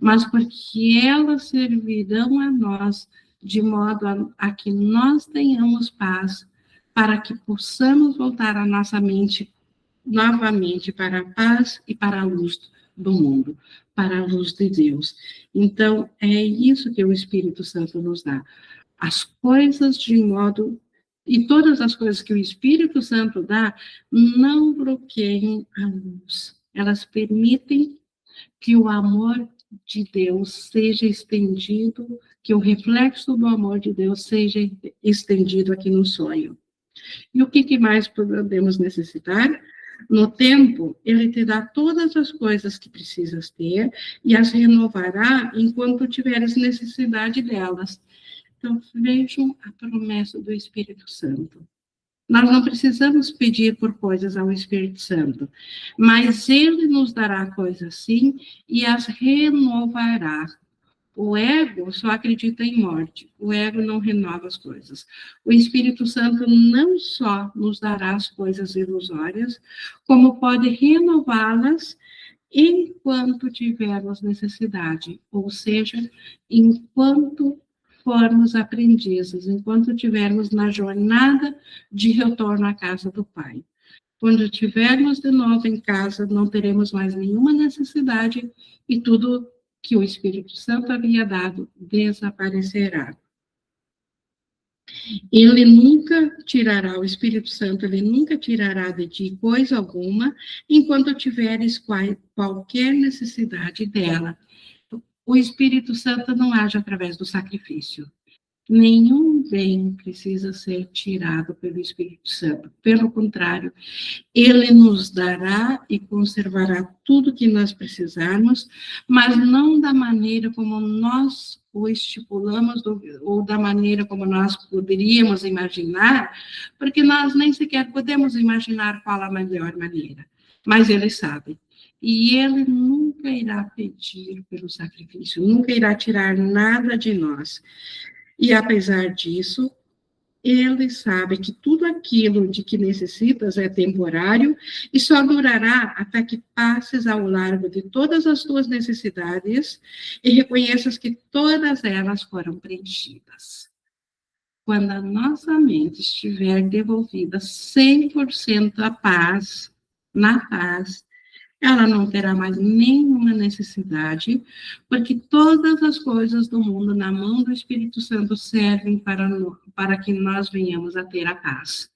[SPEAKER 1] mas porque elas servirão a nós de modo a que nós tenhamos paz, para que possamos voltar a nossa mente novamente para a paz e para a luz do mundo, para a luz de Deus. Então, é isso que o Espírito Santo nos dá. As coisas de modo. E todas as coisas que o Espírito Santo dá não bloqueiam a luz. Elas permitem que o amor de Deus seja estendido, que o reflexo do amor de Deus seja estendido aqui no sonho. E o que mais podemos necessitar? No tempo, ele te dá todas as coisas que precisas ter e as renovará enquanto tiveres necessidade delas. Então, vejam a promessa do Espírito Santo. Nós não precisamos pedir por coisas ao Espírito Santo, mas ele nos dará coisas sim e as renovará. O ego só acredita em morte, o ego não renova as coisas. O Espírito Santo não só nos dará as coisas ilusórias, como pode renová-las enquanto tivermos necessidade, ou seja, enquanto formos aprendizes, enquanto tivermos na jornada de retorno à casa do Pai. Quando estivermos de novo em casa, não teremos mais nenhuma necessidade e tudo que o Espírito Santo havia dado desaparecerá. Ele nunca tirará, o Espírito Santo, ele nunca tirará de ti coisa alguma, enquanto tiveres qualquer necessidade dela. O Espírito Santo não age através do sacrifício. Nenhum bem precisa ser tirado pelo Espírito Santo. Pelo contrário, ele nos dará e conservará tudo que nós precisarmos, mas não da maneira como nós o estipulamos ou da maneira como nós poderíamos imaginar, porque nós nem sequer podemos imaginar qual a melhor maneira. Mas ele sabe. E ele nunca irá pedir pelo sacrifício, nunca irá tirar nada de nós. E apesar disso, ele sabe que tudo aquilo de que necessitas é temporário e só durará até que passes ao largo de todas as tuas necessidades e reconheças que todas elas foram preenchidas. Quando a nossa mente estiver devolvida 100% à paz, na paz, ela não terá mais nenhuma necessidade, porque todas as coisas do mundo na mão do Espírito Santo servem para que nós venhamos a ter a paz.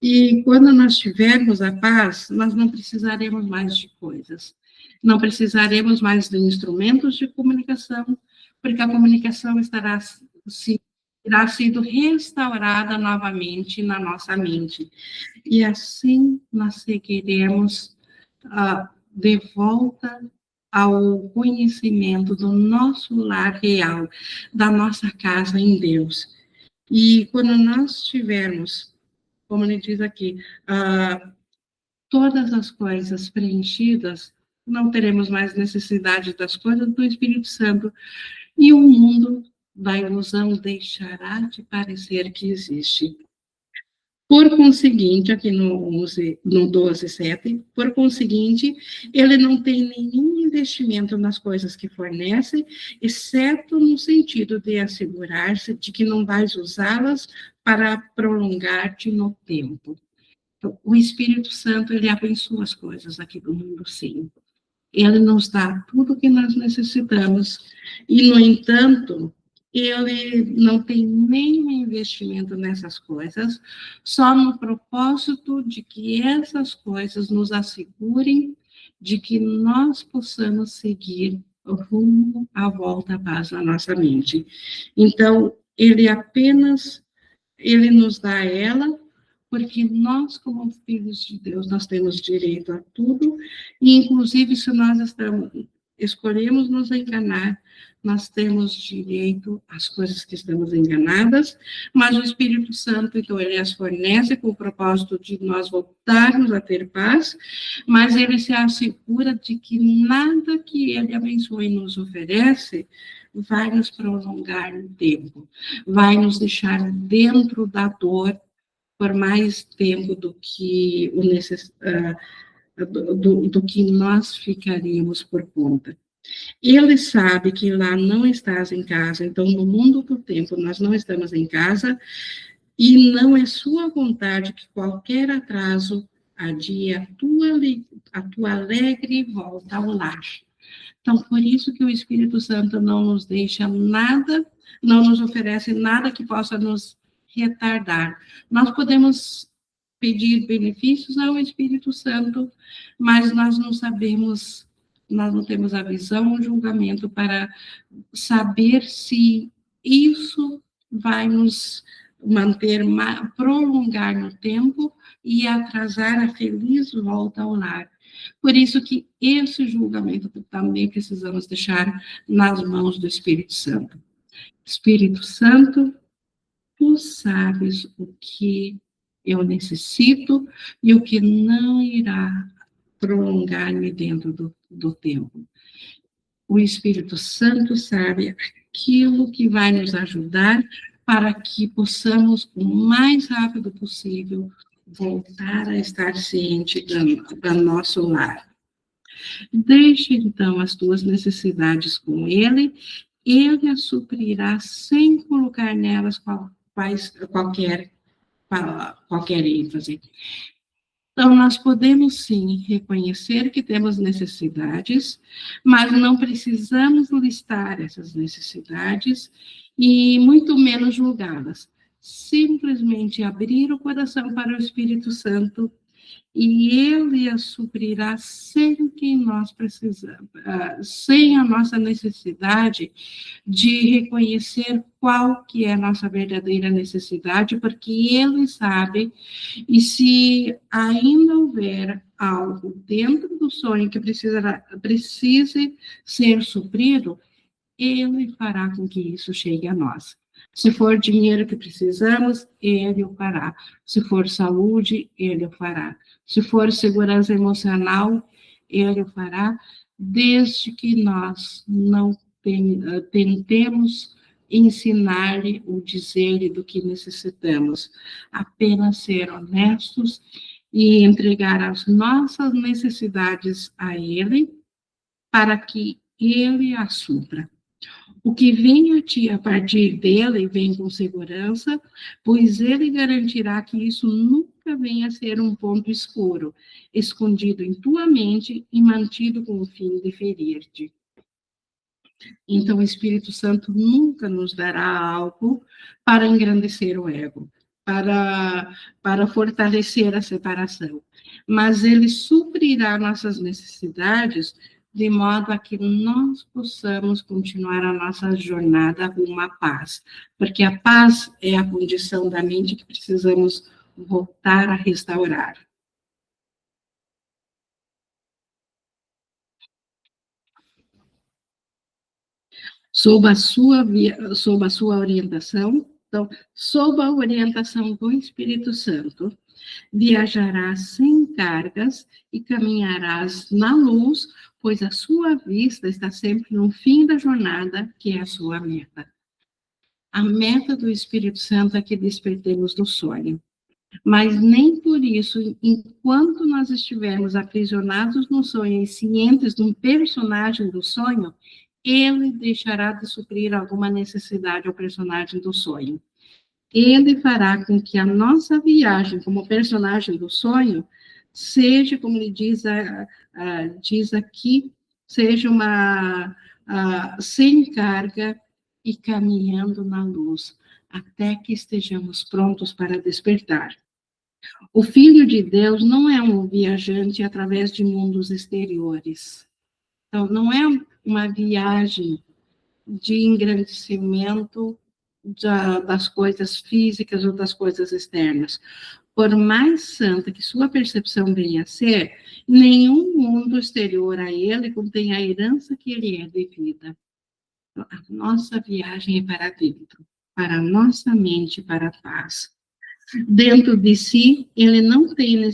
[SPEAKER 1] E quando nós tivermos a paz, nós não precisaremos mais de coisas, não precisaremos mais de instrumentos de comunicação, porque a comunicação terá sido restaurada novamente na nossa mente. E assim nós seguiremos de volta ao conhecimento do nosso lar real, da nossa casa em Deus. E quando nós tivermos, como ele diz aqui, todas as coisas preenchidas, não teremos mais necessidade das coisas do Espírito Santo, e o mundo da ilusão deixará de parecer que existe. Por conseguinte, aqui no 12:7, por conseguinte, ele não tem nenhum investimento nas coisas que fornece, exceto no sentido de assegurar-se de que não vais usá-las para prolongar-te no tempo. Então, o Espírito Santo, ele abençoa as coisas aqui do mundo, sim. Ele nos dá tudo o que nós necessitamos. E, no entanto, ele não tem nenhum investimento nessas coisas, só no propósito de que essas coisas nos assegurem de que nós possamos seguir rumo à volta à paz na nossa mente. Então, ele nos dá ela, porque nós, como filhos de Deus, nós temos direito a tudo, e inclusive se nós escolhemos nos enganar, nós temos direito às coisas que estamos enganadas, mas o Espírito Santo, então, ele as fornece com o propósito de nós voltarmos a ter paz, mas ele se assegura de que nada que ele abençoe e nos oferece vai nos prolongar no tempo, vai nos deixar dentro da dor por mais tempo do que do que nós ficaríamos por conta. Ele sabe que lá não estás em casa, então no mundo do tempo nós não estamos em casa, e não é sua vontade que qualquer atraso adie a tua alegre volta ao lar. Então, por isso que o Espírito Santo não nos deixa nada, não nos oferece nada que possa nos retardar. Nós podemos pedir benefícios ao Espírito Santo, mas nós não sabemos, nós não temos a visão, o julgamento para saber se isso vai nos manter, prolongar no tempo e atrasar a feliz volta ao lar. Por isso que esse julgamento também precisamos deixar nas mãos do Espírito Santo. Espírito Santo, tu sabes o que eu necessito e o que não irá prolongar-me dentro do tempo. O Espírito Santo sabe aquilo que vai nos ajudar para que possamos, o mais rápido possível, voltar a estar ciente do nosso lar. Deixe, então, as tuas necessidades com Ele, Ele as suprirá sem colocar nelas qualquer ênfase. Então, nós podemos, sim, reconhecer que temos necessidades, mas não precisamos listar essas necessidades e muito menos julgá-las. Simplesmente abrir o coração para o Espírito Santo e Ele a suprirá sem que nós precisamos, sem a nossa necessidade de reconhecer qual que é a nossa verdadeira necessidade, porque Ele sabe, e se ainda houver algo dentro do sonho que precise ser suprido, Ele fará com que isso chegue a nós. Se for dinheiro que precisamos, Ele o fará. Se for saúde, Ele o fará. Se for segurança emocional, Ele o fará, desde que nós não tentemos ensinar-lhe ou dizer-lhe do que necessitamos. Apenas ser honestos e entregar as nossas necessidades a Ele, para que Ele as supra. O que vem a ti a partir dele vem com segurança, pois ele garantirá que isso nunca venha a ser um ponto escuro, escondido em tua mente e mantido com o fim de ferir-te. Então, o Espírito Santo nunca nos dará algo para engrandecer o ego, para fortalecer a separação, mas ele suprirá nossas necessidades de modo a que nós possamos continuar a nossa jornada rumo à paz, porque a paz é a condição da mente que precisamos voltar a restaurar. Sob a sua orientação, então, sob a orientação do Espírito Santo, viajarás sem cargas e caminharás na luz, pois a sua vista está sempre no fim da jornada, que é a sua meta. A meta do Espírito Santo é que despertemos do sonho. Mas nem por isso, enquanto nós estivermos aprisionados no sonho e cientes de um personagem do sonho, ele deixará de suprir alguma necessidade ao personagem do sonho. Ele fará com que a nossa viagem como personagem do sonho seja, como ele diz aqui, seja uma sem carga e caminhando na luz, até que estejamos prontos para despertar. O Filho de Deus não é um viajante através de mundos exteriores. Então, não é uma viagem de engrandecimento das coisas físicas ou das coisas externas. Por mais santa que sua percepção venha a ser, nenhum mundo exterior a ele contém a herança que ele é devida. A nossa viagem é para dentro, para a nossa mente, para a paz. Dentro de si, ele não tem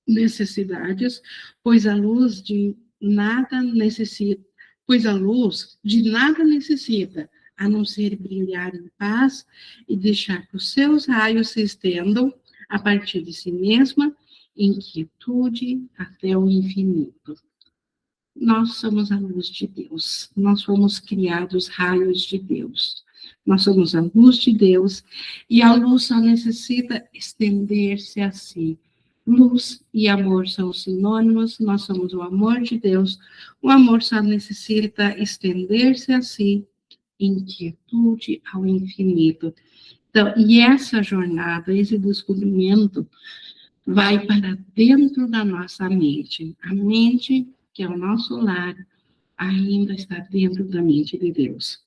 [SPEAKER 1] necessidades, pois a luz de nada necessita, a não ser brilhar em paz e deixar que os seus raios se estendam a partir de si mesma, em quietude até o infinito. Nós somos a luz de Deus, nós fomos criados raios de Deus. Nós somos a luz de Deus e a luz só necessita estender-se a si. Luz e amor são sinônimos, nós somos o amor de Deus. O amor só necessita estender-se a si, em quietude ao infinito. Então, e essa jornada, esse descobrimento, vai para dentro da nossa mente. A mente, que é o nosso lar, ainda está dentro da mente de Deus.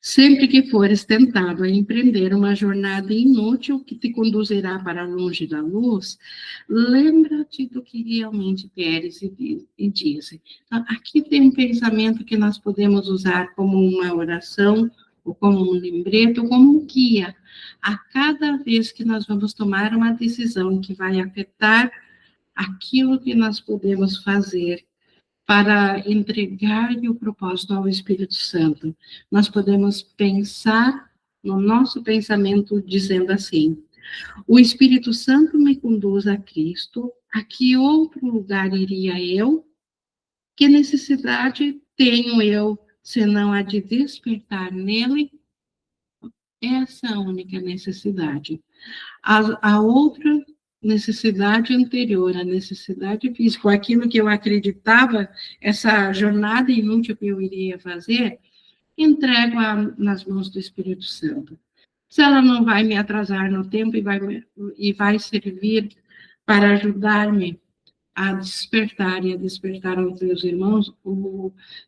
[SPEAKER 1] Sempre que fores tentado a empreender uma jornada inútil que te conduzirá para longe da luz, lembra-te do que realmente queres e diz. Então, aqui tem um pensamento que nós podemos usar como uma oração, ou como um lembrete, ou como um guia, a cada vez que nós vamos tomar uma decisão que vai afetar aquilo que nós podemos fazer para entregar o propósito ao Espírito Santo. Nós podemos pensar no nosso pensamento dizendo assim: o Espírito Santo me conduz a Cristo, a que outro lugar iria eu? Que necessidade tenho eu, senão a de despertar nele? Essa é a única necessidade. A outra necessidade anterior, a necessidade física, aquilo que eu acreditava, essa jornada inútil que eu iria fazer, entrego nas mãos do Espírito Santo. Se ela não vai me atrasar no tempo e vai servir para ajudar-me a despertar e a despertar aos meus irmãos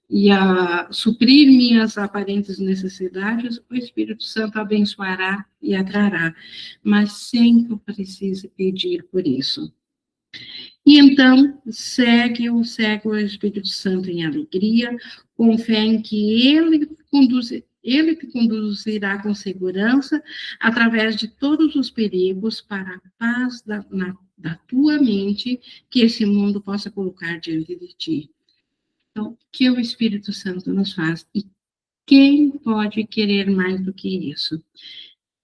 [SPEAKER 1] e a suprir minhas aparentes necessidades, o Espírito Santo abençoará e atrará, mas sem que eu precise pedir por isso. E então, segue o Espírito Santo em alegria, com fé em que ele te conduzirá com segurança através de todos os perigos para a paz da tua mente que esse mundo possa colocar diante de ti. Então, que o Espírito Santo nos faz. E quem pode querer mais do que isso?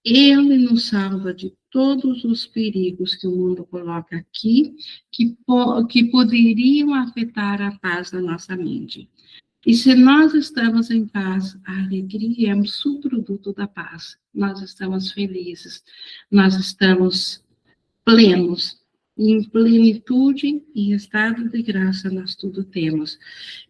[SPEAKER 1] Ele nos salva de todos os perigos que o mundo coloca aqui, que poderiam afetar a paz da nossa mente. E se nós estamos em paz, a alegria é um subproduto da paz. Nós estamos felizes, nós estamos plenos, em plenitude e estado de graça nós tudo temos.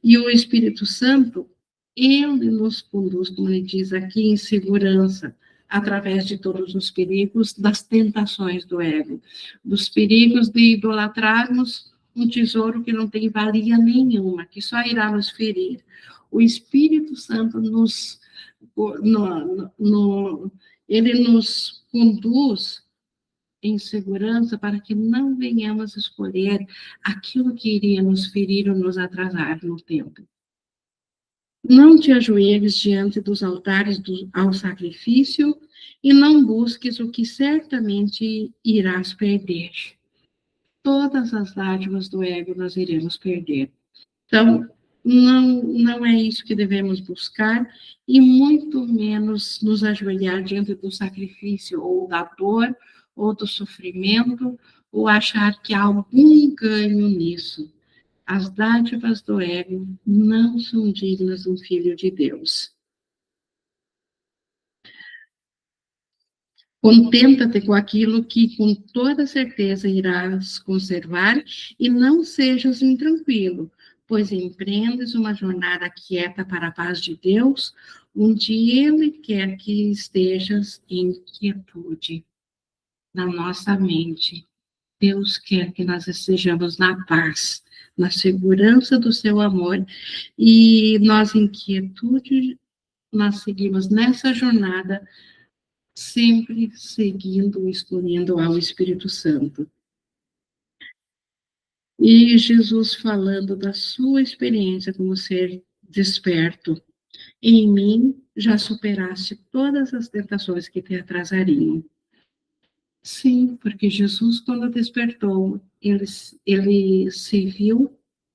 [SPEAKER 1] E o Espírito Santo, ele nos conduz, como ele diz aqui, em segurança, através de todos os perigos das tentações do ego, dos perigos de idolatrarmos um tesouro que não tem valia nenhuma, que só irá nos ferir. O Espírito Santo ele nos conduz em segurança para que não venhamos escolher aquilo que iria nos ferir ou nos atrasar no tempo. Não te ajoelhes diante dos altares ao sacrifício e não busques o que certamente irás perder. Todas as dádivas do ego nós iremos perder. Então, não é isso que devemos buscar e muito menos nos ajoelhar diante do sacrifício ou da dor ou do sofrimento ou achar que há algum ganho nisso. As dádivas do ego não são dignas de um filho de Deus. Contenta-te com aquilo que com toda certeza irás conservar e não sejas intranquilo, pois empreendes uma jornada quieta para a paz de Deus, onde Ele quer que estejas em quietude, na nossa mente, Deus quer que nós estejamos na paz, na segurança do seu amor, e nós, em quietude, nós seguimos nessa jornada, sempre seguindo, escolhendo ao Espírito Santo. E Jesus falando da sua experiência como ser desperto. Em mim já superaste todas as tentações que te atrasariam. Sim, porque Jesus, quando despertou, ele se viu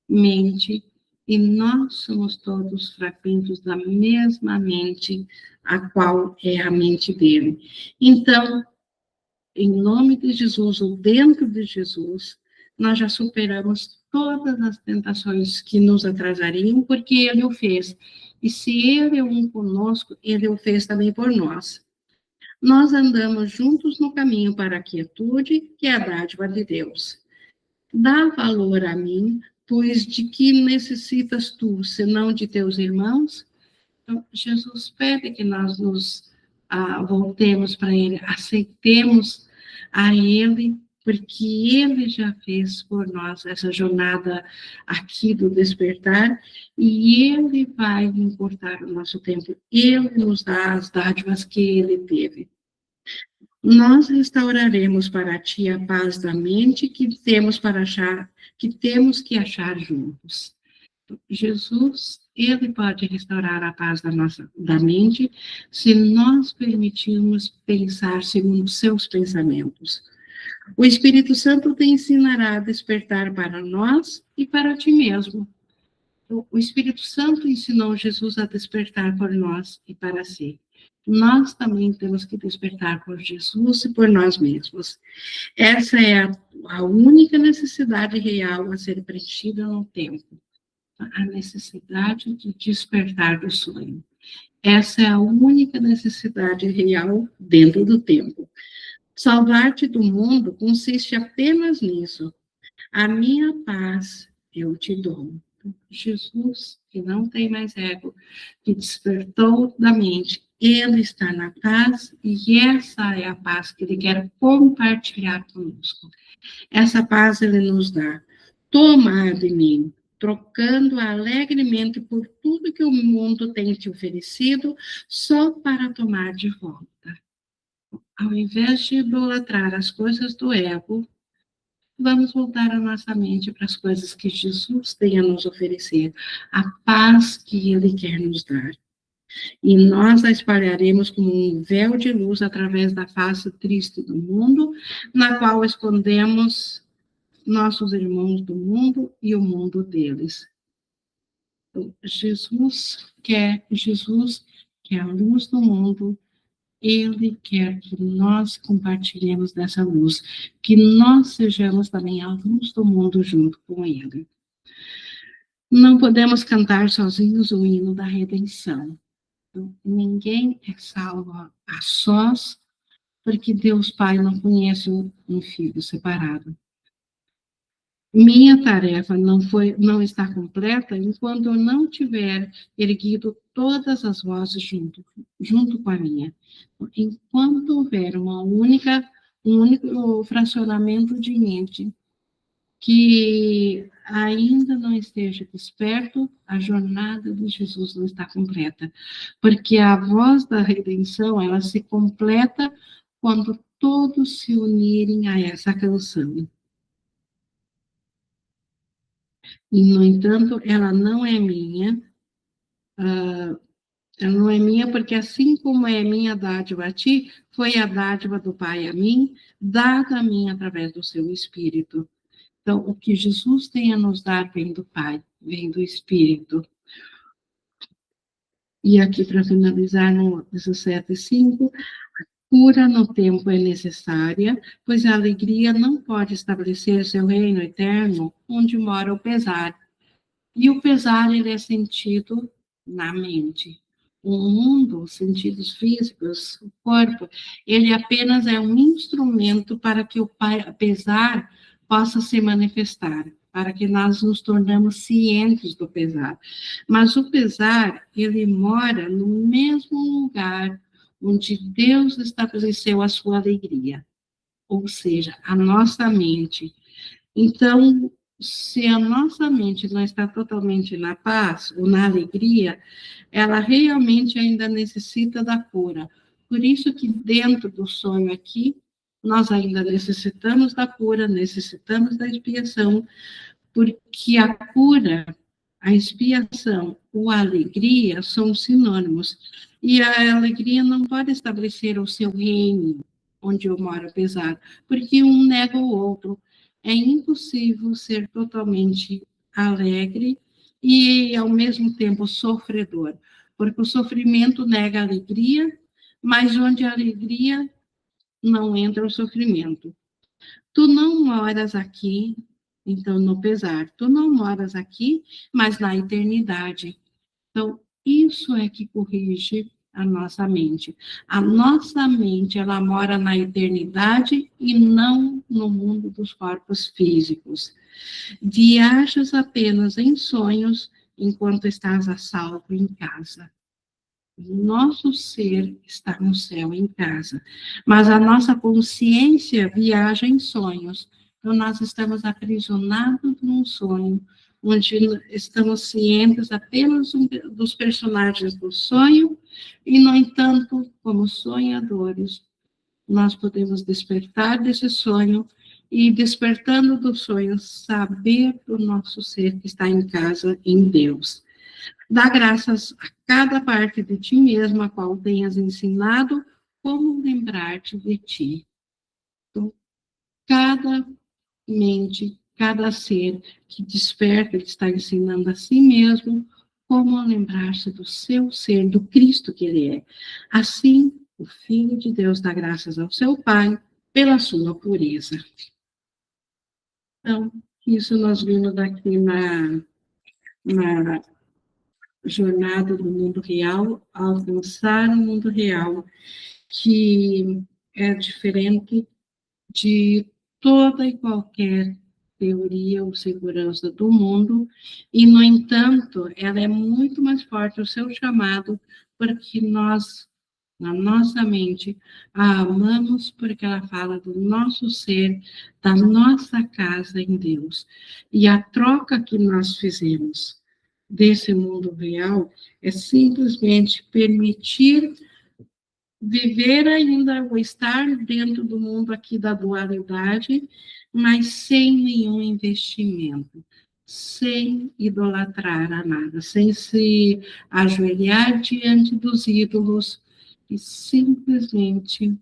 [SPEAKER 1] mente, e nós somos todos fragmentos da mesma mente, a qual é a mente dele. Então, em nome de Jesus, ou dentro de Jesus, nós já superamos todas as tentações que nos atrasariam, porque ele o fez. E se ele é um conosco, ele o fez também por nós. Nós andamos juntos no caminho para a quietude, que é a dádiva de Deus. Dá valor a mim, pois de que necessitas tu, senão de teus irmãos? Então, Jesus pede que nós nos voltemos para Ele, aceitemos a Ele, porque Ele já fez por nós essa jornada aqui do despertar, e Ele vai encurtar o nosso tempo. Ele nos dá as dádivas que Ele teve. Nós restauraremos para ti a paz da mente que temos que achar juntos. Jesus, ele pode restaurar a paz da mente se nós permitirmos pensar segundo seus pensamentos. O Espírito Santo te ensinará a despertar para nós e para ti mesmo. O Espírito Santo ensinou Jesus a despertar por nós e para si. Nós também temos que despertar por Jesus e por nós mesmos. Essa é a única necessidade real a ser preenchida no tempo. A necessidade de despertar do sonho. Essa é a única necessidade real dentro do tempo. Salvar-te do mundo consiste apenas nisso. A minha paz eu te dou. Jesus, que não tem mais ego, que despertou da mente, ele está na paz, e essa é a paz que ele quer compartilhar conosco. Essa paz ele nos dá. Toma de mim, trocando alegremente por tudo que o mundo tem te oferecido, só para tomar de volta. Ao invés de idolatrar as coisas do ego, vamos voltar a nossa mente para as coisas que Jesus tem a nos oferecer, a paz que Ele quer nos dar. E nós a espalharemos como um véu de luz através da face triste do mundo, na qual escondemos nossos irmãos do mundo e o mundo deles. Então, Jesus que é a luz do mundo, ele quer que nós compartilhemos dessa luz, que nós sejamos também a luz do mundo junto com ele. Não podemos cantar sozinhos o hino da redenção. Então, ninguém é salvo a sós, porque Deus Pai não conhece um filho separado. Minha tarefa não está completa enquanto eu não tiver erguido todas as vozes junto com a minha. Enquanto houver um único fracionamento de mente que ainda não esteja desperto, a jornada de Jesus não está completa. Porque a voz da redenção, ela se completa quando todos se unirem a essa canção. E, no entanto, ela não é minha, ela não é minha porque assim como é minha dádiva a ti, foi a dádiva do Pai a mim, dada a mim através do seu Espírito. Então, o que Jesus tem a nos dar vem do Pai, vem do Espírito. E aqui, para finalizar, no 17:5, cura no tempo é necessária, pois a alegria não pode estabelecer seu reino eterno onde mora o pesar. E o pesar, ele é sentido na mente. O mundo, os sentidos físicos, o corpo, ele apenas é um instrumento para que o pesar possa se manifestar, para que nós nos tornamos cientes do pesar. Mas o pesar, ele mora no mesmo lugar onde Deus estabeleceu a sua alegria. ou seja, a nossa mente. Então, se a nossa mente não está totalmente na paz ou na alegria, ela realmente ainda necessita da cura. Por isso que dentro do sonho aqui, nós ainda necessitamos da cura, necessitamos da expiação, porque a cura, a expiação ou a alegria são sinônimos. E a alegria não pode estabelecer o seu reino, onde eu moro, apesar, porque um nega o outro. É impossível ser totalmente alegre e, ao mesmo tempo, sofredor, porque o sofrimento nega a alegria, mas onde a alegria não entra o sofrimento. Tu não moras aqui, então, no pesar. Tu não moras aqui, mas na eternidade. Então, isso é que corrige a nossa mente. A nossa mente, ela mora na eternidade e não no mundo dos corpos físicos. Viajas apenas em sonhos enquanto estás a salvo em casa. Nosso ser está no céu, em casa, mas a nossa consciência viaja em sonhos. Então, nós estamos aprisionados num sonho, onde estamos cientes apenas dos personagens do sonho, e, no entanto, como sonhadores, nós podemos despertar desse sonho e, despertando do sonho, saber do nosso ser que está em casa, em Deus. Dá graças a cada parte de ti mesmo, a qual tenhas ensinado como lembrar-te de ti. Então, cada mente, cada ser que desperta, ele está ensinando a si mesmo como lembrar-se do seu ser, do Cristo que ele é. Assim, o Filho de Deus dá graças ao seu Pai pela sua pureza. Então, isso nós vimos aqui na jornada do mundo real, alcançar o mundo real, que é diferente de toda e qualquer teoria ou segurança do mundo, e, no entanto, ela é muito mais forte, o seu chamado, porque nós, na nossa mente, a amamos porque ela fala do nosso ser, da nossa casa em Deus. E a troca que nós fizemos desse mundo real é simplesmente permitir viver ainda ou estar dentro do mundo aqui da dualidade, mas sem nenhum investimento, sem idolatrar a nada, sem se ajoelhar diante dos ídolos e simplesmente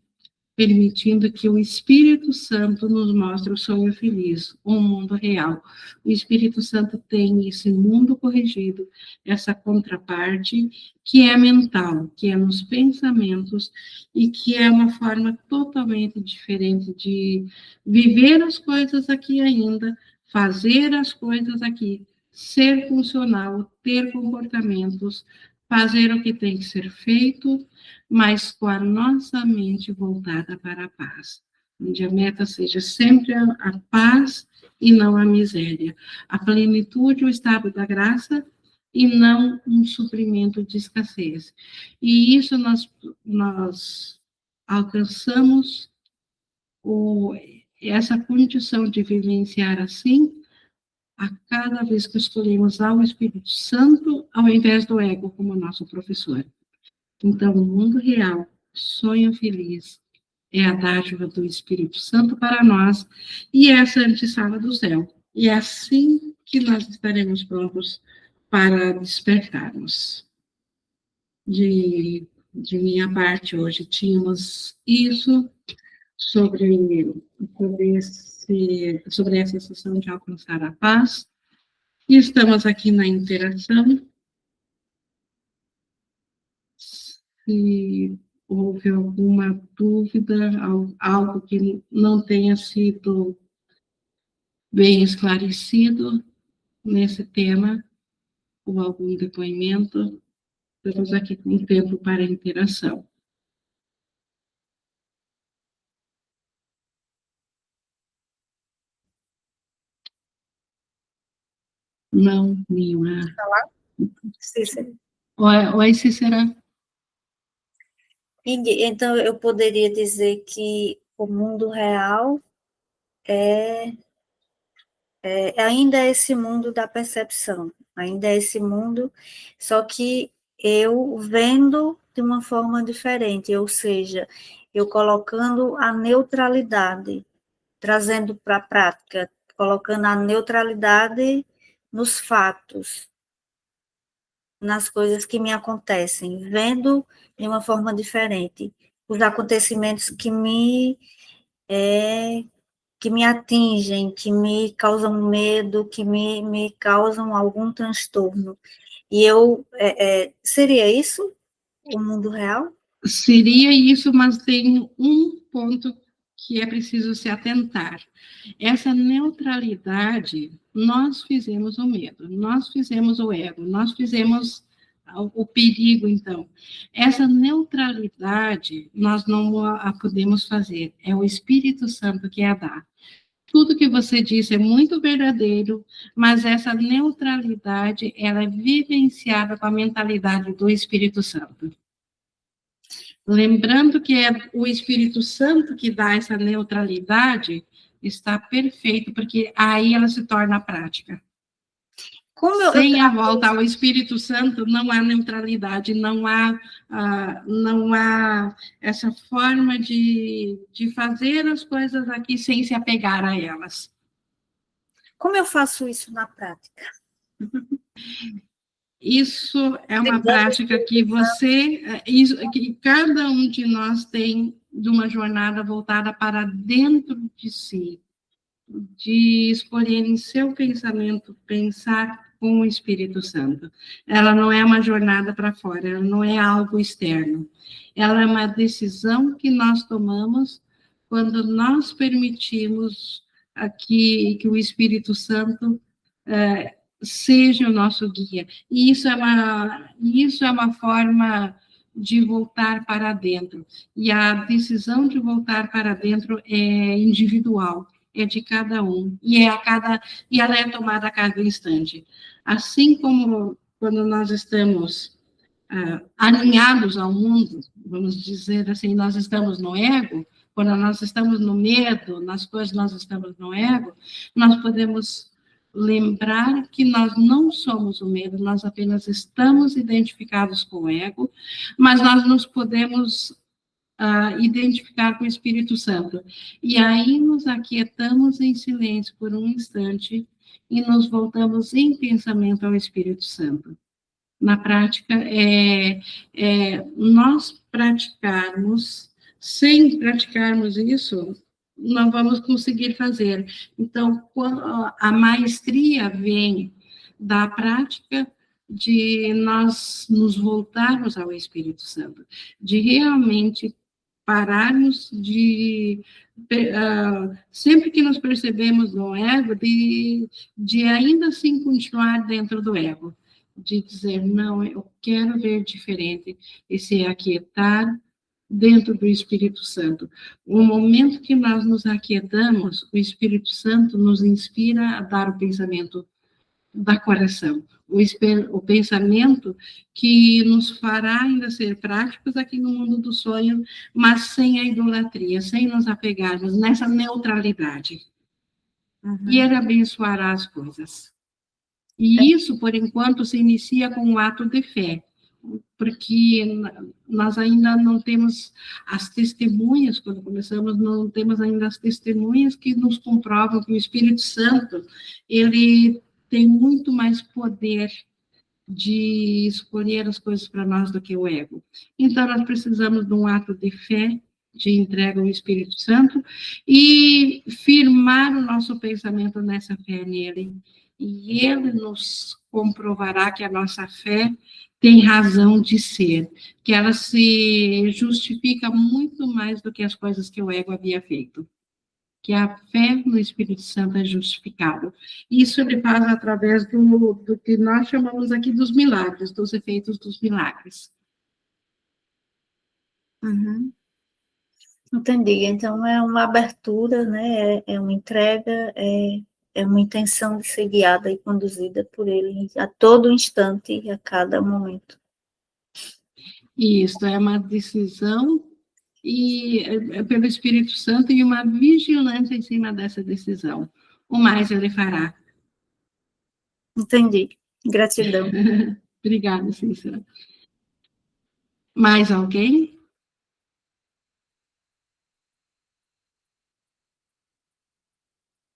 [SPEAKER 1] permitindo que o Espírito Santo nos mostre o sonho feliz, um mundo real. O Espírito Santo tem esse mundo corrigido, essa contraparte que é mental, que é nos pensamentos e que é uma forma totalmente diferente de viver as coisas aqui ainda, fazer as coisas aqui, ser funcional, ter comportamentos, fazer o que tem que ser feito, mas com a nossa mente voltada para a paz, onde a meta seja sempre a paz e não a miséria, a plenitude, o estado da graça e não um suprimento de escassez. E isso nós alcançamos essa condição de vivenciar assim a cada vez que escolhemos ao Espírito Santo, ao invés do ego como nosso professor. Então, o mundo real, sonho feliz, é a dádiva do Espírito Santo para nós e essa antessala do céu. E é assim que nós estaremos prontos para despertarmos. De minha parte, hoje tínhamos isso sobre essa sessão de alcançar a paz. E estamos aqui na interação. Se houve alguma dúvida, algo que não tenha sido bem esclarecido nesse tema, ou algum depoimento, estamos aqui com tempo para interação. Não, nenhuma.
[SPEAKER 2] Cícera.
[SPEAKER 1] Oi, Cícera.
[SPEAKER 2] Então, eu poderia dizer que o mundo real ainda é esse mundo da percepção, ainda é esse mundo, só que eu vendo de uma forma diferente, ou seja, eu colocando a neutralidade, trazendo para a prática, colocando a neutralidade nos fatos, nas coisas que me acontecem, vendo de uma forma diferente os acontecimentos que me atingem, que me causam medo, que me causam algum transtorno. E seria isso o mundo real?
[SPEAKER 1] Seria isso, mas tem um ponto que é preciso se atentar. Essa neutralidade, nós fizemos o medo, nós fizemos o ego, nós fizemos o perigo, então. Essa neutralidade, nós não a podemos fazer, é o Espírito Santo que a dá. Tudo que você disse é muito verdadeiro, mas essa neutralidade, ela é vivenciada com a mentalidade do Espírito Santo. Lembrando que é o Espírito Santo que dá essa neutralidade, está perfeito, porque aí ela se torna prática. Sem a volta ao Espírito Santo, não há neutralidade, não há essa forma de fazer as coisas aqui sem se apegar a elas.
[SPEAKER 2] Como eu faço isso na prática?
[SPEAKER 1] Isso é uma prática que que cada um de nós tem de uma jornada voltada para dentro de si, de escolher em seu pensamento pensar com o Espírito Santo. Ela não é uma jornada para fora, ela não é algo externo. Ela é uma decisão que nós tomamos quando nós permitimos que o Espírito Santo seja o nosso guia. E isso é uma forma de voltar para dentro. E a decisão de voltar para dentro é individual, é de cada um. E ela é tomada a cada instante. Assim como quando nós estamos alinhados ao mundo, vamos dizer assim, nós estamos no ego, quando nós estamos no medo, nas coisas nós estamos no ego, nós podemos lembrar que nós não somos o medo, nós apenas estamos identificados com o ego, mas nós nos podemos identificar com o Espírito Santo. E aí nos aquietamos em silêncio por um instante e nos voltamos em pensamento ao Espírito Santo. Na prática, nós praticarmos, sem praticarmos isso, não vamos conseguir fazer. Então, a maestria vem da prática de nós nos voltarmos ao Espírito Santo, de realmente pararmos sempre que nos percebemos no ego, de ainda assim continuar dentro do ego, de dizer, não, eu quero ver diferente, e se aquietar dentro do Espírito Santo. O momento que nós nos aquietamos, o Espírito Santo nos inspira a dar o pensamento da coração, o pensamento que nos fará ainda ser práticos aqui no mundo do sonho, mas sem a idolatria, sem nos apegarmos nessa neutralidade. E ele abençoará as coisas. E isso, por enquanto, se inicia com um ato de fé, porque nós ainda não temos as testemunhas, quando começamos, não temos ainda as testemunhas que nos comprovam que o Espírito Santo, ele tem muito mais poder de escolher as coisas para nós do que o ego. Então, nós precisamos de um ato de fé, de entrega ao Espírito Santo, e firmar o nosso pensamento nessa fé nele. E ele nos comprovará que a nossa fé tem razão de ser, que ela se justifica muito mais do que as coisas que o ego havia feito. Que a fé no Espírito Santo é justificada. Isso ele faz através do que nós chamamos aqui dos milagres, dos efeitos dos milagres.
[SPEAKER 2] Uhum. Entendi. Então, é uma abertura, né? É uma entrega, é uma intenção de ser guiada e conduzida por ele a todo instante e a cada momento.
[SPEAKER 1] Isso é uma decisão e pelo Espírito Santo e uma vigilância em cima dessa decisão. O mais ele fará.
[SPEAKER 2] Entendi. Gratidão.
[SPEAKER 1] Obrigada, Cícera. Mais alguém?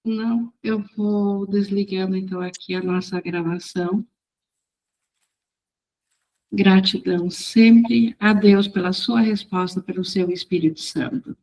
[SPEAKER 1] Não, eu vou desligando então aqui a nossa gravação. Gratidão sempre a Deus pela sua resposta, pelo seu Espírito Santo.